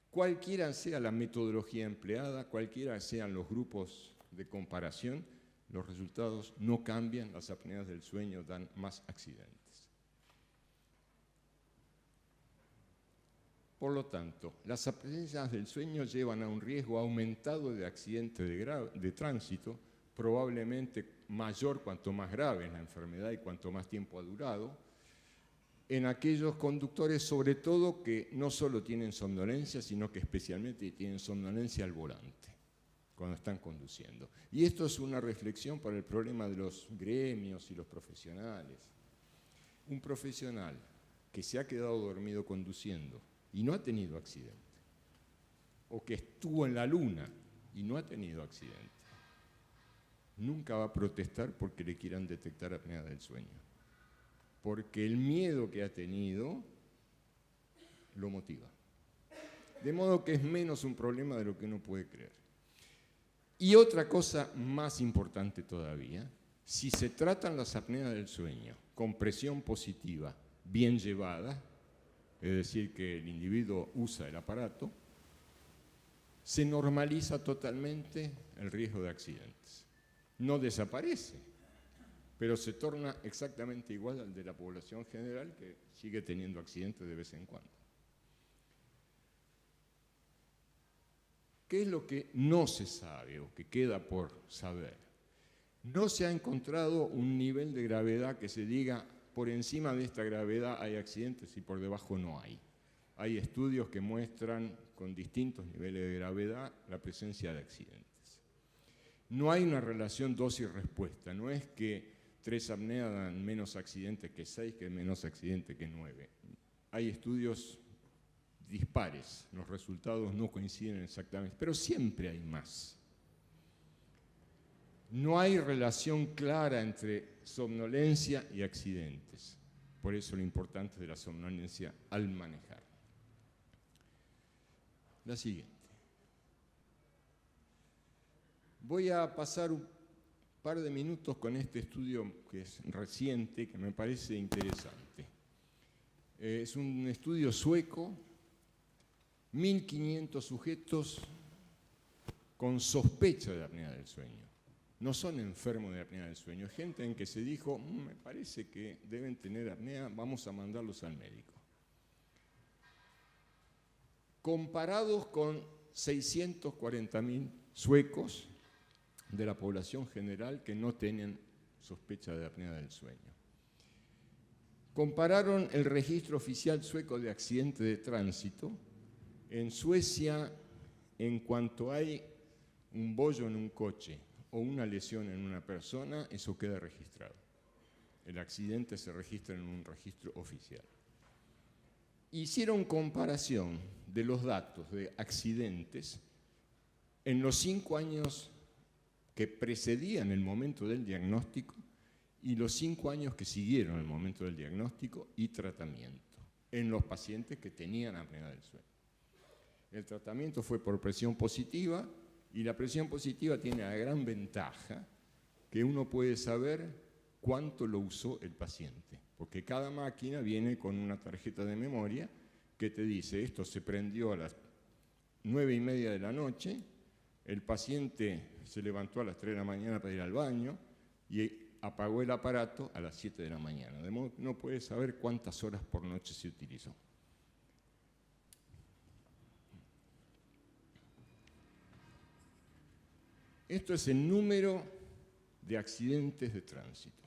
Cualquiera sea la metodología empleada, cualquiera sean los grupos de comparación, los resultados no cambian, las apneas del sueño dan más accidentes. Por lo tanto, las apneas del sueño llevan a un riesgo aumentado de accidentes de tránsito, probablemente mayor cuanto más grave es la enfermedad y cuanto más tiempo ha durado. en aquellos conductores, sobre todo, que no solo tienen somnolencia, sino que especialmente tienen somnolencia al volante, cuando están conduciendo. Y esto es una reflexión para el problema de los gremios y los profesionales. Un profesional que se ha quedado dormido conduciendo y no ha tenido accidente, o que estuvo en la luna y no ha tenido accidente, nunca va a protestar porque le quieran detectar apnea del sueño, porque el miedo que ha tenido lo motiva. De modo que es menos un problema de lo que uno puede creer. Y otra cosa más importante todavía, si se tratan las apneas del sueño con presión positiva bien llevada, es decir, que el individuo usa el aparato, se normaliza totalmente el riesgo de accidentes. No desaparece, pero se torna exactamente igual al de la población general, que sigue teniendo accidentes de vez en cuando. ¿Qué es lo que no se sabe o que queda por saber? No se ha encontrado un nivel de gravedad que se diga por encima de esta gravedad hay accidentes y por debajo no hay. Hay estudios que muestran con distintos niveles de gravedad la presencia de accidentes. No hay una relación dosis-respuesta, no es que 3 apneas dan menos accidentes que 6, que menos accidentes que 9. Hay estudios dispares, los resultados no coinciden exactamente, pero siempre hay más. No hay relación clara entre somnolencia y accidentes, por eso lo importante de la somnolencia al manejar. La siguiente. Voy a pasar un par de minutos con este estudio que es reciente, que me parece interesante. Es un estudio sueco, 1.500 sujetos con sospecha de apnea del sueño. No son enfermos de apnea del sueño, es gente en que se dijo, me parece que deben tener apnea, vamos a mandarlos al médico. Comparados con 640.000 suecos de la población general que no tienen sospecha de apnea del sueño. Compararon el registro oficial sueco de accidentes de tránsito. En Suecia, en cuanto hay un bollo en un coche o una lesión en una persona, eso queda registrado. El accidente se registra en un registro oficial. Hicieron comparación de los datos de accidentes en los 5 años que precedían el momento del diagnóstico y los 5 años que siguieron el momento del diagnóstico y tratamiento en los pacientes que tenían apnea del sueño. El tratamiento fue por presión positiva y la presión positiva tiene la gran ventaja que uno puede saber cuánto lo usó el paciente, porque cada máquina viene con una tarjeta de memoria que te dice esto se prendió a las 9:30 de la noche, el paciente se levantó a las 3 de la mañana para ir al baño y apagó el aparato a las 7 de la mañana, de modo que no puede saber cuántas horas por noche se utilizó. Esto es el número de accidentes de tránsito.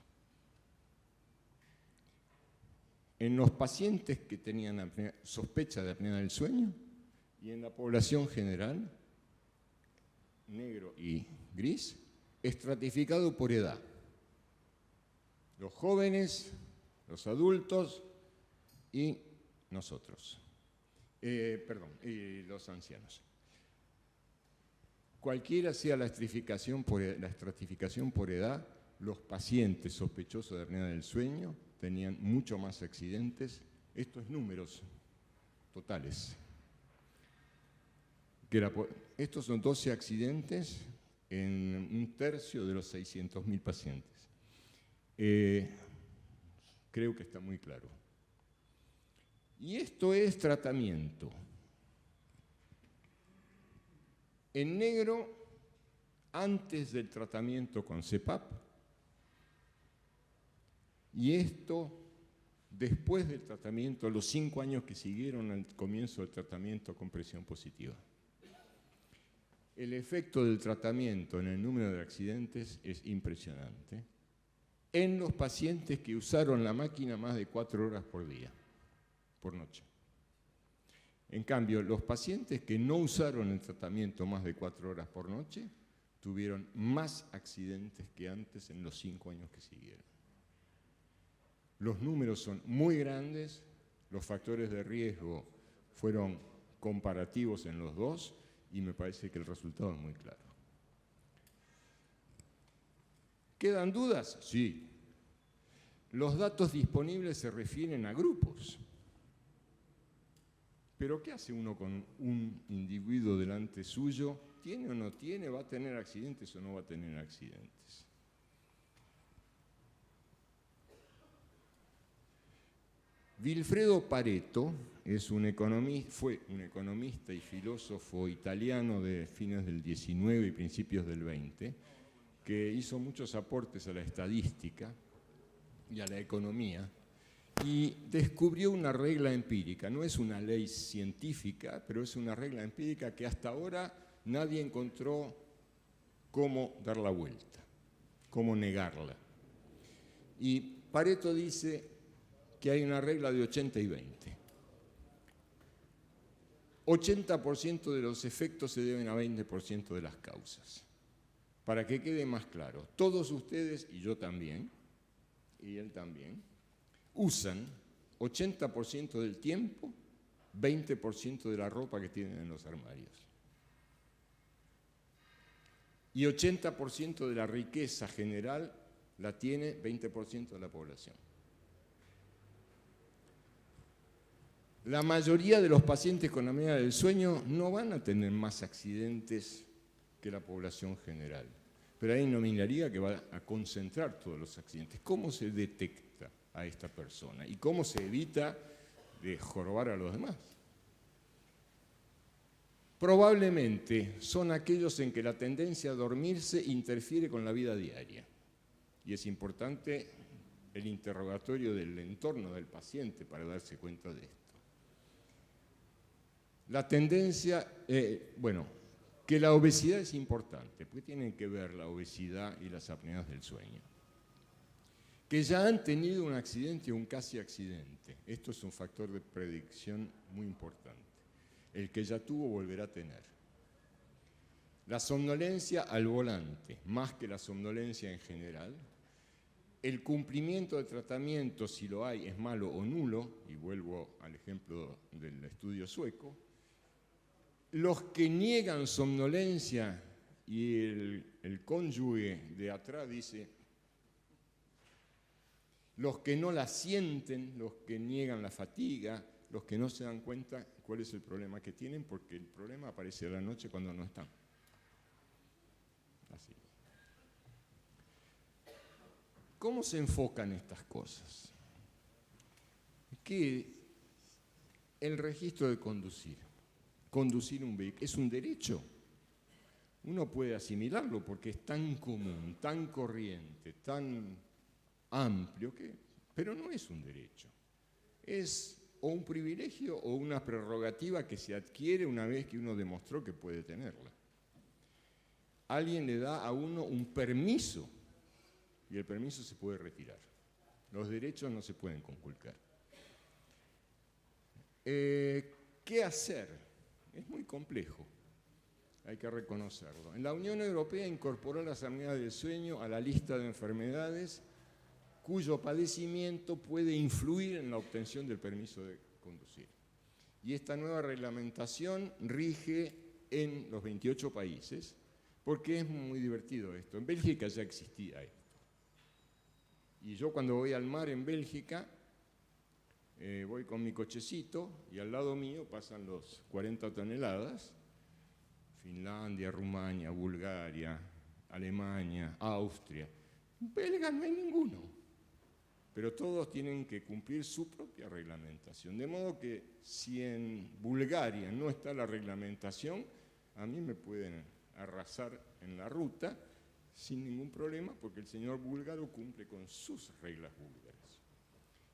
En los pacientes que tenían sospecha de apnea del sueño y en la población general, negro y gris, estratificado por edad. Los jóvenes, los adultos y nosotros. Y los ancianos. Cualquiera sea la estratificación por edad, los pacientes sospechosos de apnea del sueño tenían mucho más accidentes. Estos números totales. Estos son 12 accidentes en 1/3 de los 600.000 pacientes. Creo que está muy claro. Y esto es tratamiento. En negro, antes del tratamiento con CPAP, y esto después del tratamiento, los 5 años que siguieron al comienzo del tratamiento con presión positiva. El efecto del tratamiento en el número de accidentes es impresionante. en los pacientes que usaron la máquina más de 4 horas por día, por noche. En cambio, los pacientes que no usaron el tratamiento más de 4 horas por noche tuvieron más accidentes que antes en los 5 años que siguieron. Los números son muy grandes, los factores de riesgo fueron comparativos en los dos y me parece que el resultado es muy claro. ¿Quedan dudas? Sí. Los datos disponibles se refieren a grupos. Pero ¿qué hace uno con un individuo delante suyo? ¿Tiene o no tiene? ¿Va a tener accidentes o no va a tener accidentes? Vilfredo Pareto fue un economista y filósofo italiano de fines del XIX y principios del XX, que hizo muchos aportes a la estadística y a la economía, y descubrió una regla empírica. No es una ley científica, pero es una regla empírica que hasta ahora nadie encontró cómo dar la vuelta, cómo negarla. Y Pareto dice que hay una regla de 80 y 20. 80% de los efectos se deben a 20% de las causas. Para que quede más claro, todos ustedes, y yo también, y él también, usan 80% del tiempo, 20% de la ropa que tienen en los armarios. Y 80% de la riqueza general la tiene 20% de la población. La mayoría de los pacientes con apnea del sueño no van a tener más accidentes que la población general. Pero ahí no miraría que va a concentrar todos los accidentes. ¿Cómo se detecta a esta persona? ¿Y cómo se evita de jorobar a los demás? Probablemente son aquellos en que la tendencia a dormirse interfiere con la vida diaria. Y es importante el interrogatorio del entorno del paciente para darse cuenta de esto. La tendencia, que la obesidad es importante, porque tienen que ver la obesidad y las apneas del sueño. Que ya han tenido un accidente o un casi accidente. Esto es un factor de predicción muy importante. El que ya tuvo volverá a tener. La somnolencia al volante, más que la somnolencia en general. El cumplimiento de tratamiento, si lo hay, es malo o nulo, y vuelvo al ejemplo del estudio sueco. Los que niegan somnolencia y el cónyuge de atrás dice, los que no la sienten, los que niegan la fatiga, los que no se dan cuenta cuál es el problema que tienen, porque el problema aparece a la noche cuando no están. Así. ¿Cómo se enfocan estas cosas? Que el registro de conducir un vehículo es un derecho. Uno puede asimilarlo porque es tan común, tan corriente, tan amplio, pero no es un derecho. Es o un privilegio o una prerrogativa que se adquiere una vez que uno demostró que puede tenerla. Alguien le da a uno un permiso y el permiso se puede retirar. Los derechos no se pueden conculcar. ¿Qué hacer? Es muy complejo, hay que reconocerlo. En la Unión Europea incorporó las apneas del sueño a la lista de enfermedades cuyo padecimiento puede influir en la obtención del permiso de conducir. Y esta nueva reglamentación rige en los 28 países, porque es muy divertido esto. En Bélgica ya existía esto. Y yo cuando voy al mar en Bélgica, voy con mi cochecito y al lado mío pasan los 40 toneladas, Finlandia, Rumania, Bulgaria, Alemania, Austria. Belgas no hay ninguno, pero todos tienen que cumplir su propia reglamentación. De modo que si en Bulgaria no está la reglamentación, a mí me pueden arrasar en la ruta sin ningún problema porque el señor búlgaro cumple con sus reglas búlgaras.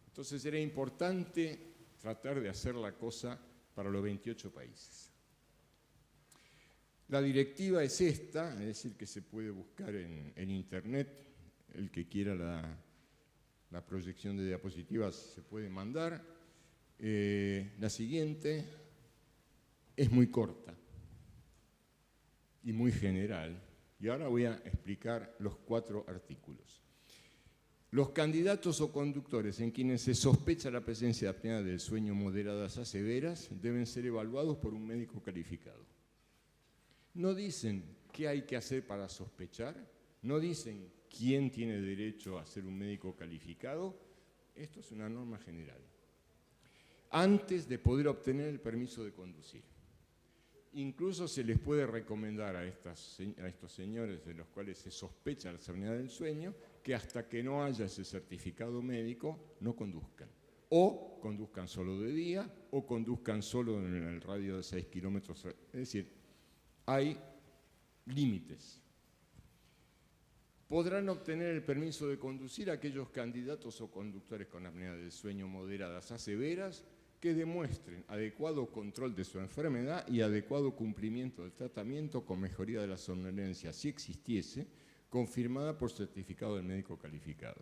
Entonces era importante tratar de hacer la cosa para los 28 países. La directiva es esta, es decir, que se puede buscar en internet, el que quiera la proyección de diapositivas se puede mandar. La siguiente es muy corta y muy general. Y ahora voy a explicar los 4 artículos. Los candidatos o conductores en quienes se sospecha la presencia de apnea del sueño moderadas a severas deben ser evaluados por un médico calificado. No dicen qué hay que hacer para sospechar, no dicen quién tiene derecho a ser un médico calificado. Esto es una norma general. Antes de poder obtener el permiso de conducir. Incluso se les puede recomendar a estos señores de los cuales se sospecha la apnea del sueño que hasta que no haya ese certificado médico no conduzcan. O conduzcan solo de día o conduzcan solo en el radio de 6 kilómetros. Es decir, hay límites. Podrán obtener el permiso de conducir aquellos candidatos o conductores con apnea del sueño moderadas a severas que demuestren adecuado control de su enfermedad y adecuado cumplimiento del tratamiento con mejoría de la somnolencia, si existiese, confirmada por certificado del médico calificado.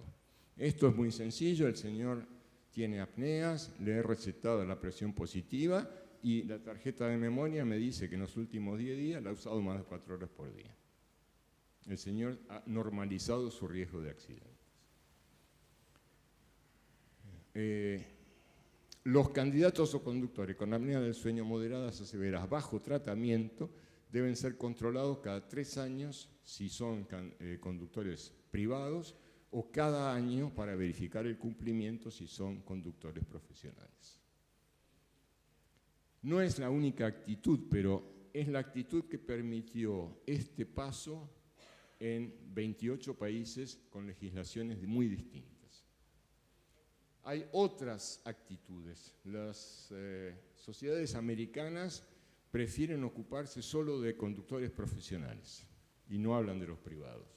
Esto es muy sencillo, el señor tiene apneas, le he recetado la presión positiva y la tarjeta de memoria me dice que en los últimos 10 días la ha usado más de 4 horas por día. El señor ha normalizado su riesgo de accidentes. Los candidatos o conductores con apnea del sueño moderadas a severas bajo tratamiento deben ser controlados cada 3 años si son conductores privados o cada año para verificar el cumplimiento si son conductores profesionales. No es la única actitud, pero es la actitud que permitió este paso en 28 países con legislaciones muy distintas. Hay otras actitudes. Las sociedades americanas prefieren ocuparse solo de conductores profesionales y no hablan de los privados,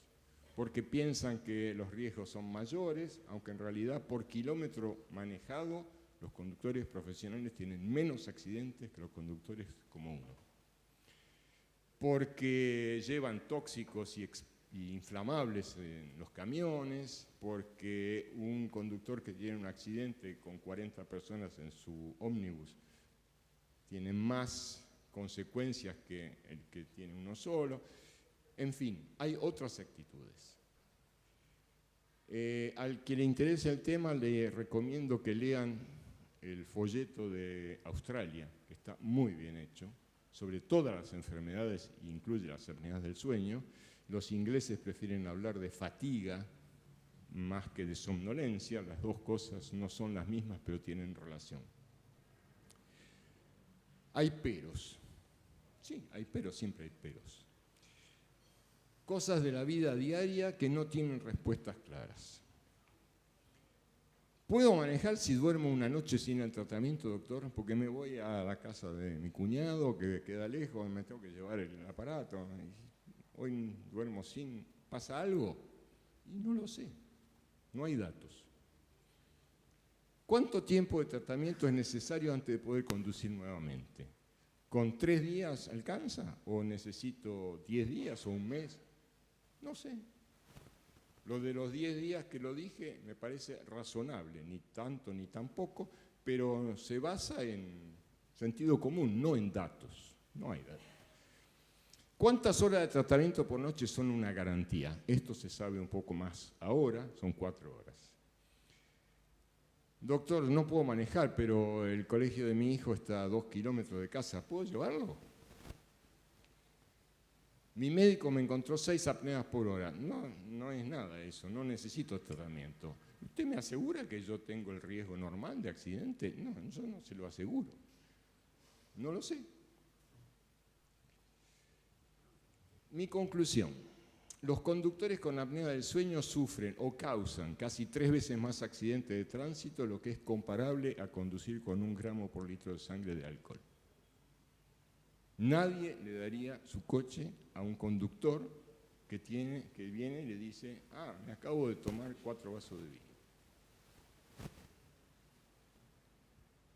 porque piensan que los riesgos son mayores, aunque en realidad por kilómetro manejado los conductores profesionales tienen menos accidentes que los conductores como uno, porque llevan tóxicos y inflamables en los camiones, porque un conductor que tiene un accidente con 40 personas en su ómnibus tiene más consecuencias que el que tiene uno solo. En fin, hay otras actitudes. Al que le interese el tema, le recomiendo que lean el folleto de Australia, que está muy bien hecho, sobre todas las enfermedades, incluye las apneas del sueño. Los ingleses prefieren hablar de fatiga más que de somnolencia. Las dos cosas no son las mismas, pero tienen relación. Hay peros. Sí, hay peros, siempre hay peros. Cosas de la vida diaria que no tienen respuestas claras. ¿Puedo manejar si duermo una noche sin el tratamiento, doctor? Porque me voy a la casa de mi cuñado, que queda lejos, me tengo que llevar el aparato. Hoy duermo sin... ¿Pasa algo? Y no lo sé. No hay datos. ¿Cuánto tiempo de tratamiento es necesario antes de poder conducir nuevamente? ¿Con 3 días alcanza? ¿O necesito 10 días o un mes? No sé. Lo de los 10 días que lo dije me parece razonable, ni tanto ni tan poco, pero se basa en sentido común, no en datos. No hay datos. ¿Cuántas horas de tratamiento por noche son una garantía? Esto se sabe un poco más ahora, son 4 horas. Doctor, no puedo manejar, pero el colegio de mi hijo está a 2 kilómetros de casa, ¿puedo llevarlo? Mi médico me encontró 6 apneas por hora. No es nada eso, no necesito tratamiento. ¿Usted me asegura que yo tengo el riesgo normal de accidente? No, yo no se lo aseguro. No lo sé. Mi conclusión. Los conductores con apnea del sueño sufren o causan casi 3 veces más accidentes de tránsito, lo que es comparable a conducir con 1 gramo por litro de sangre de alcohol. Nadie le daría su coche a un conductor que viene y le dice, me acabo de tomar 4 vasos de vino.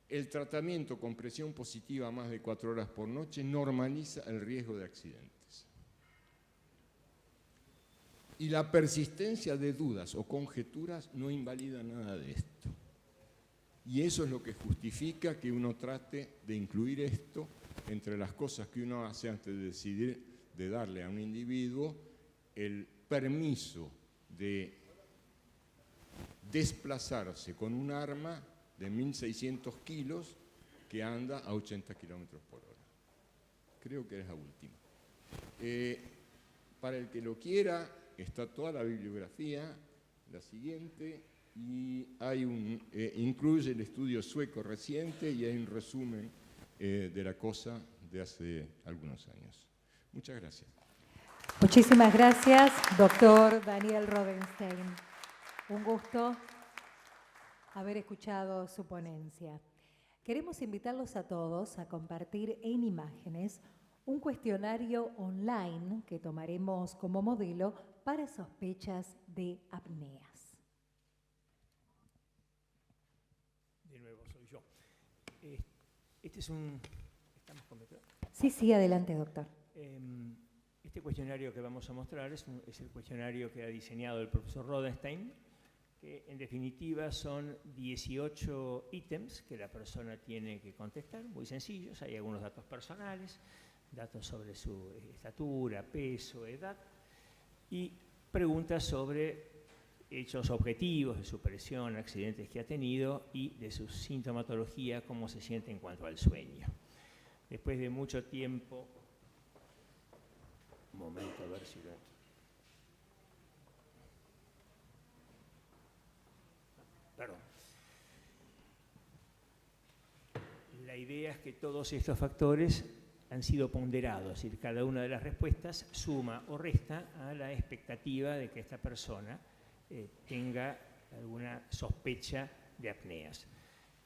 El tratamiento con presión positiva más de 4 horas por noche normaliza el riesgo de accidentes. Y la persistencia de dudas o conjeturas no invalida nada de esto. Y eso es lo que justifica que uno trate de incluir esto entre las cosas que uno hace antes de decidir de darle a un individuo el permiso de desplazarse con un arma de 1.600 kilos que anda a 80 kilómetros por hora. Creo que es la última. Para el que lo quiera, está toda la bibliografía, la siguiente, y hay incluye el estudio sueco reciente y hay un resumen de la cosa de hace algunos años. Muchas gracias. Muchísimas gracias, doctor Daniel Rodenstein. Un gusto haber escuchado su ponencia. Queremos invitarlos a todos a compartir en imágenes un cuestionario online que tomaremos como modelo para sospechas de apneas. De nuevo soy yo. Este es un... ¿Estamos completos? Sí, adelante, doctor. Este cuestionario que vamos a mostrar es el cuestionario que ha diseñado el profesor Rodenstein, que en definitiva son 18 ítems que la persona tiene que contestar, muy sencillos. Hay algunos datos personales, datos sobre su estatura, peso, edad, y preguntas sobre hechos objetivos de su presión, accidentes que ha tenido y de su sintomatología, cómo se siente en cuanto al sueño. Después de mucho tiempo... Un momento, a ver si lo... Perdón. La idea es que todos estos factores han sido ponderados, es decir, cada una de las respuestas suma o resta a la expectativa de que esta persona tenga alguna sospecha de apneas.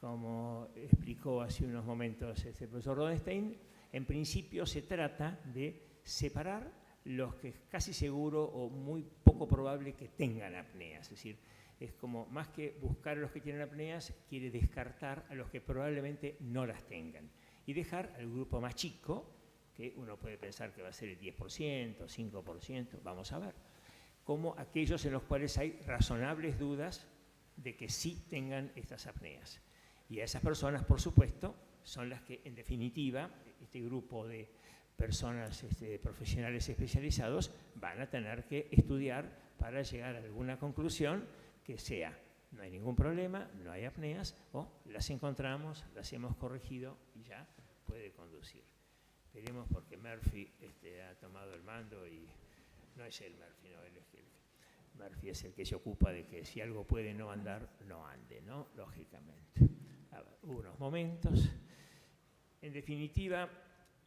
Como explicó hace unos momentos el profesor Rodenstein, en principio se trata de separar los que es casi seguro o muy poco probable que tengan apneas. Es decir, es como más que buscar a los que tienen apneas, quiere descartar a los que probablemente no las tengan y dejar al grupo más chico, que uno puede pensar que va a ser el 10%, 5%, vamos a ver, como aquellos en los cuales hay razonables dudas de que sí tengan estas apneas. Y a esas personas, por supuesto, son las que, en definitiva, este grupo de personas profesionales especializados van a tener que estudiar para llegar a alguna conclusión que sea, no hay ningún problema, no hay apneas, o las encontramos, las hemos corregido y ya puede conducir. Veremos porque Murphy ha tomado el mando y no es el Murphy, no, él es Murphy es el que se ocupa de que si algo puede no andar, no ande, ¿no? Lógicamente. A ver, unos momentos. En definitiva,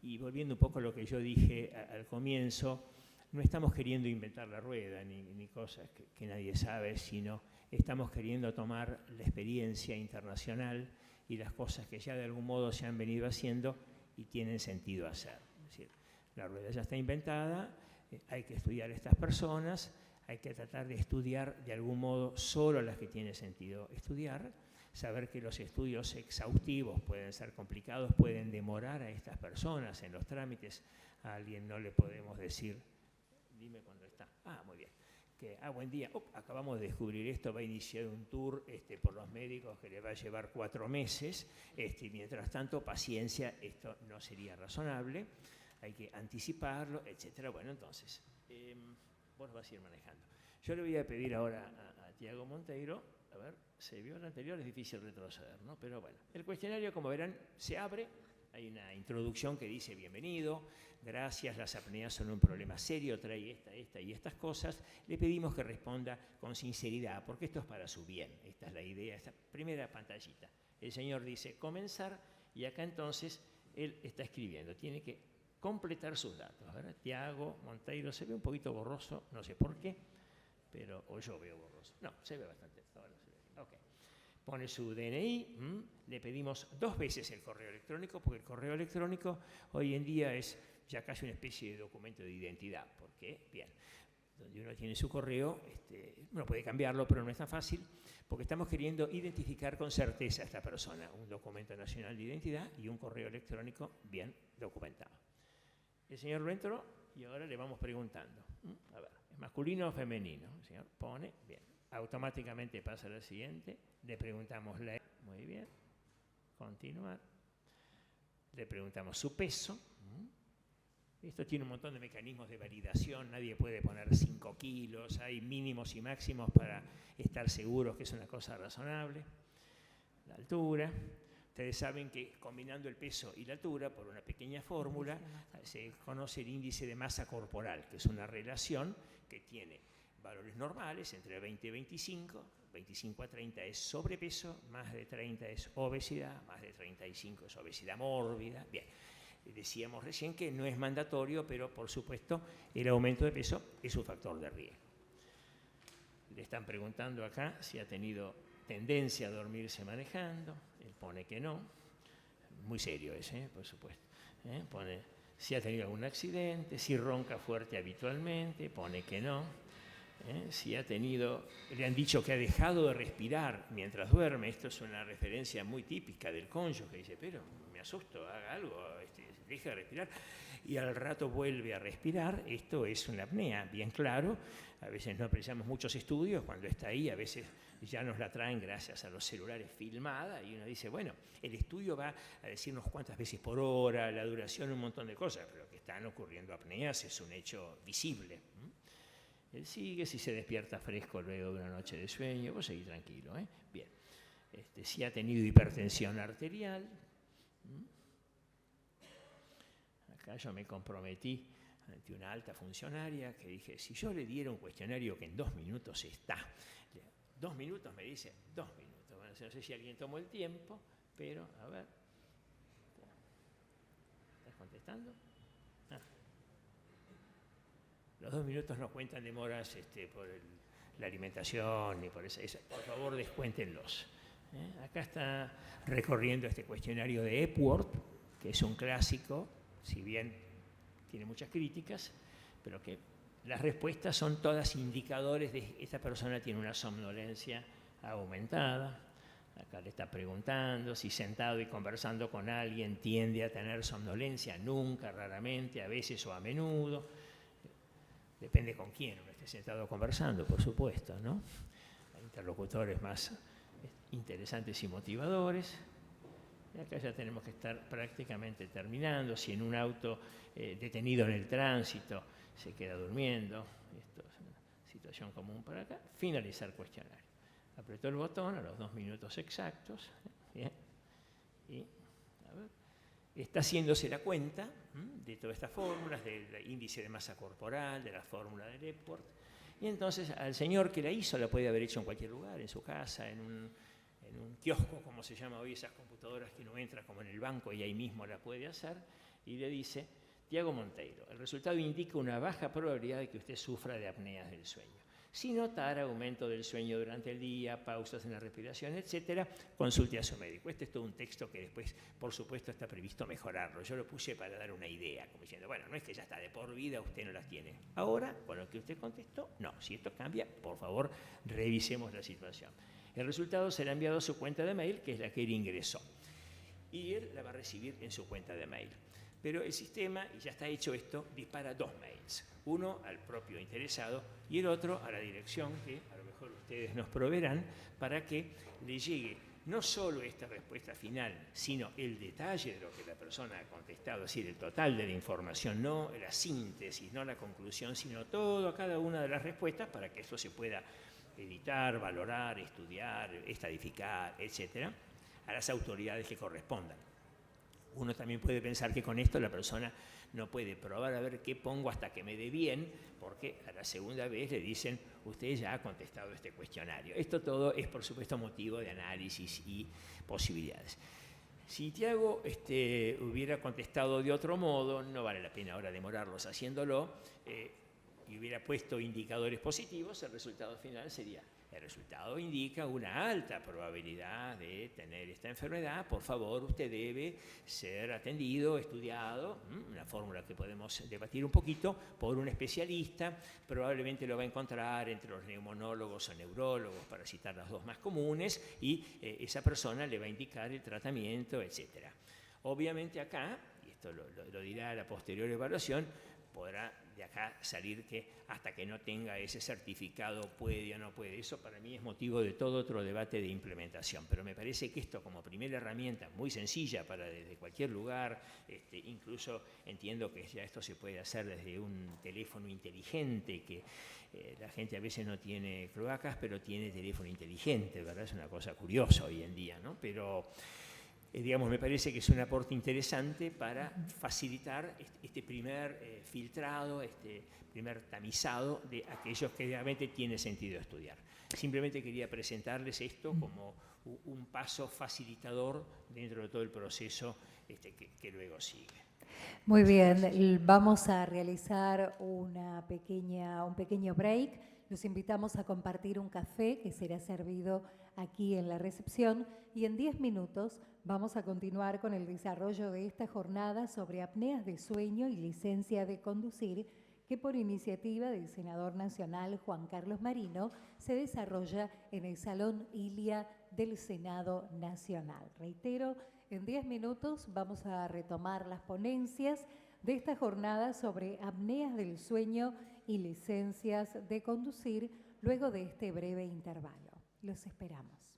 y volviendo un poco a lo que yo dije al comienzo, no estamos queriendo inventar la rueda ni cosas que nadie sabe, sino estamos queriendo tomar la experiencia internacional y las cosas que ya de algún modo se han venido haciendo y tienen sentido hacer. Es decir, la rueda ya está inventada, hay que estudiar a estas personas, hay que tratar de estudiar de algún modo solo las que tiene sentido estudiar, saber que los estudios exhaustivos pueden ser complicados, pueden demorar a estas personas en los trámites. A alguien no le podemos decir, dime cuándo está. Ah, muy bien. Que, buen día, acabamos de descubrir esto, va a iniciar un tour por los médicos que le va a llevar 4 meses. Y mientras tanto, paciencia, esto no sería razonable, hay que anticiparlo, etc. Bueno, entonces, vos vas a ir manejando. Yo le voy a pedir ahora a Tiago Monteiro, a ver, se vio el anterior, es difícil retroceder, ¿no? Pero bueno, el cuestionario, como verán, se abre, hay una introducción que dice bienvenido, gracias, las apneas son un problema serio, trae esta y estas cosas. Le pedimos que responda con sinceridad, porque esto es para su bien, esta es la idea, esta primera pantallita. El señor dice comenzar y acá entonces él está escribiendo, tiene que completar sus datos. A ver, Tiago Monteiro, se ve un poquito borroso, no sé por qué, pero o yo veo borroso. No, se ve bastante. Okay. Pone su DNI, le pedimos 2 veces el correo electrónico, porque el correo electrónico hoy en día es ya casi una especie de documento de identidad, porque, bien, donde uno tiene su correo, uno puede cambiarlo, pero no es tan fácil, porque estamos queriendo identificar con certeza a esta persona, un documento nacional de identidad y un correo electrónico bien documentado. El señor Ruentro, y ahora le vamos preguntando. A ver, ¿masculino o femenino? El señor pone, bien. Automáticamente pasa a la siguiente, le preguntamos la edad, muy bien, continuar. Le preguntamos su peso. Esto tiene un montón de mecanismos de validación, nadie puede poner 5 kilos, hay mínimos y máximos para estar seguros que es una cosa razonable. La altura. Ustedes saben que combinando el peso y la altura, por una pequeña fórmula, se conoce el índice de masa corporal, que es una relación que tiene valores normales, entre 20 y 25, 25 a 30 es sobrepeso, más de 30 es obesidad, más de 35 es obesidad mórbida. Bien, decíamos recién que no es mandatorio, pero por supuesto el aumento de peso es un factor de riesgo. Le están preguntando acá si ha tenido tendencia a dormirse manejando, él pone que no, muy serio ese, por supuesto. Pone si ha tenido algún accidente, si ronca fuerte habitualmente, pone que no. Si ha tenido, le han dicho que ha dejado de respirar mientras duerme, esto es una referencia muy típica del cónyuge, dice, pero me asusto, haga algo, deja de respirar, y al rato vuelve a respirar, esto es una apnea, bien claro, a veces no apreciamos muchos estudios, cuando está ahí, a veces ya nos la traen gracias a los celulares filmada, y uno dice, bueno, el estudio va a decirnos cuántas veces por hora, la duración, un montón de cosas, pero que están ocurriendo apneas es un hecho visible. Él sigue, si se despierta fresco luego de una noche de sueño, vos seguís tranquilo, Bien. Si ha tenido hipertensión arterial. Acá yo me comprometí ante una alta funcionaria que dije, si yo le diera un cuestionario que en 2 minutos está, 2 minutos me dice, 2 minutos. Bueno, no sé si alguien tomó el tiempo, pero a ver. ¿Estás contestando? Los 2 minutos no cuentan demoras por la alimentación ni por eso. Por favor, descuéntenlos. Acá está recorriendo este cuestionario de Epworth, que es un clásico, si bien tiene muchas críticas, pero que las respuestas son todas indicadores de que esta persona tiene una somnolencia aumentada. Acá le está preguntando si sentado y conversando con alguien tiende a tener somnolencia, nunca, raramente, a veces o a menudo. Depende con quién uno esté sentado conversando, por supuesto, ¿no? Hay interlocutores más interesantes y motivadores. Y acá ya tenemos que estar prácticamente terminando. Si en un auto detenido en el tránsito se queda durmiendo, esto es una situación común para acá. Finalizar cuestionario. Apretó el botón a los 2 minutos exactos. Bien. Y, a ver. Está haciéndose la cuenta de todas estas fórmulas, del índice de masa corporal, de la fórmula de Epworth. Y entonces al señor que la hizo la puede haber hecho en cualquier lugar, en su casa, en un kiosco, como se llama hoy, esas computadoras que uno entra como en el banco y ahí mismo la puede hacer, y le dice, Tiago Monteiro, el resultado indica una baja probabilidad de que usted sufra de apneas del sueño. Si notara aumento del sueño durante el día, pausas en la respiración, etcétera, consulte a su médico. Este es todo un texto que después, por supuesto, está previsto mejorarlo. Yo lo puse para dar una idea, como diciendo, bueno, no es que ya está de por vida, usted no las tiene. Ahora, con lo que usted contestó, no. Si esto cambia, por favor, revisemos la situación. El resultado será enviado a su cuenta de mail, que es la que él ingresó. Y él la va a recibir en su cuenta de mail. Pero el sistema, y ya está hecho esto, dispara 2 mails. Uno al propio interesado y el otro a la dirección que a lo mejor ustedes nos proveerán para que le llegue no solo esta respuesta final, sino el detalle de lo que la persona ha contestado, es decir, el total de la información, no la síntesis, no la conclusión, sino todo, cada una de las respuestas para que esto se pueda editar, valorar, estudiar, estadificar, etcétera, a las autoridades que correspondan. Uno también puede pensar que con esto la persona no puede probar a ver qué pongo hasta que me dé bien, porque a la segunda vez le dicen, usted ya ha contestado este cuestionario. Esto todo es, por supuesto, motivo de análisis y posibilidades. Si Tiago hubiera contestado de otro modo, no vale la pena ahora demorarlos haciéndolo, y hubiera puesto indicadores positivos, el resultado final sería, el resultado indica una alta probabilidad de tener esta enfermedad, por favor usted debe ser atendido, estudiado, una fórmula que podemos debatir un poquito, por un especialista, probablemente lo va a encontrar entre los neumonólogos o neurólogos, para citar las dos más comunes, y esa persona le va a indicar el tratamiento, etc. Obviamente acá, y esto lo dirá la posterior evaluación, podrá de acá salir que hasta que no tenga ese certificado puede o no puede. Eso para mí es motivo de todo otro debate de implementación. Pero me parece que esto como primera herramienta muy sencilla para desde cualquier lugar, incluso entiendo que ya esto se puede hacer desde un teléfono inteligente, que la gente a veces no tiene cloacas, pero tiene teléfono inteligente, ¿verdad? Es una cosa curiosa hoy en día, ¿no? Pero digamos, me parece que es un aporte interesante para facilitar este primer filtrado, este primer tamizado de aquellos que realmente tiene sentido estudiar. Simplemente quería presentarles esto como un paso facilitador dentro de todo el proceso que luego sigue. Muy bien, vamos a realizar un pequeño break. Los invitamos a compartir un café que será servido aquí en la recepción y en 10 minutos vamos a continuar con el desarrollo de esta jornada sobre apneas de sueño y licencia de conducir que por iniciativa del senador nacional Juan Carlos Marino se desarrolla en el Salón Ilia del Senado Nacional. Reitero, en 10 minutos vamos a retomar las ponencias de esta jornada sobre apneas del sueño y licencias de conducir luego de este breve intervalo. Los esperamos.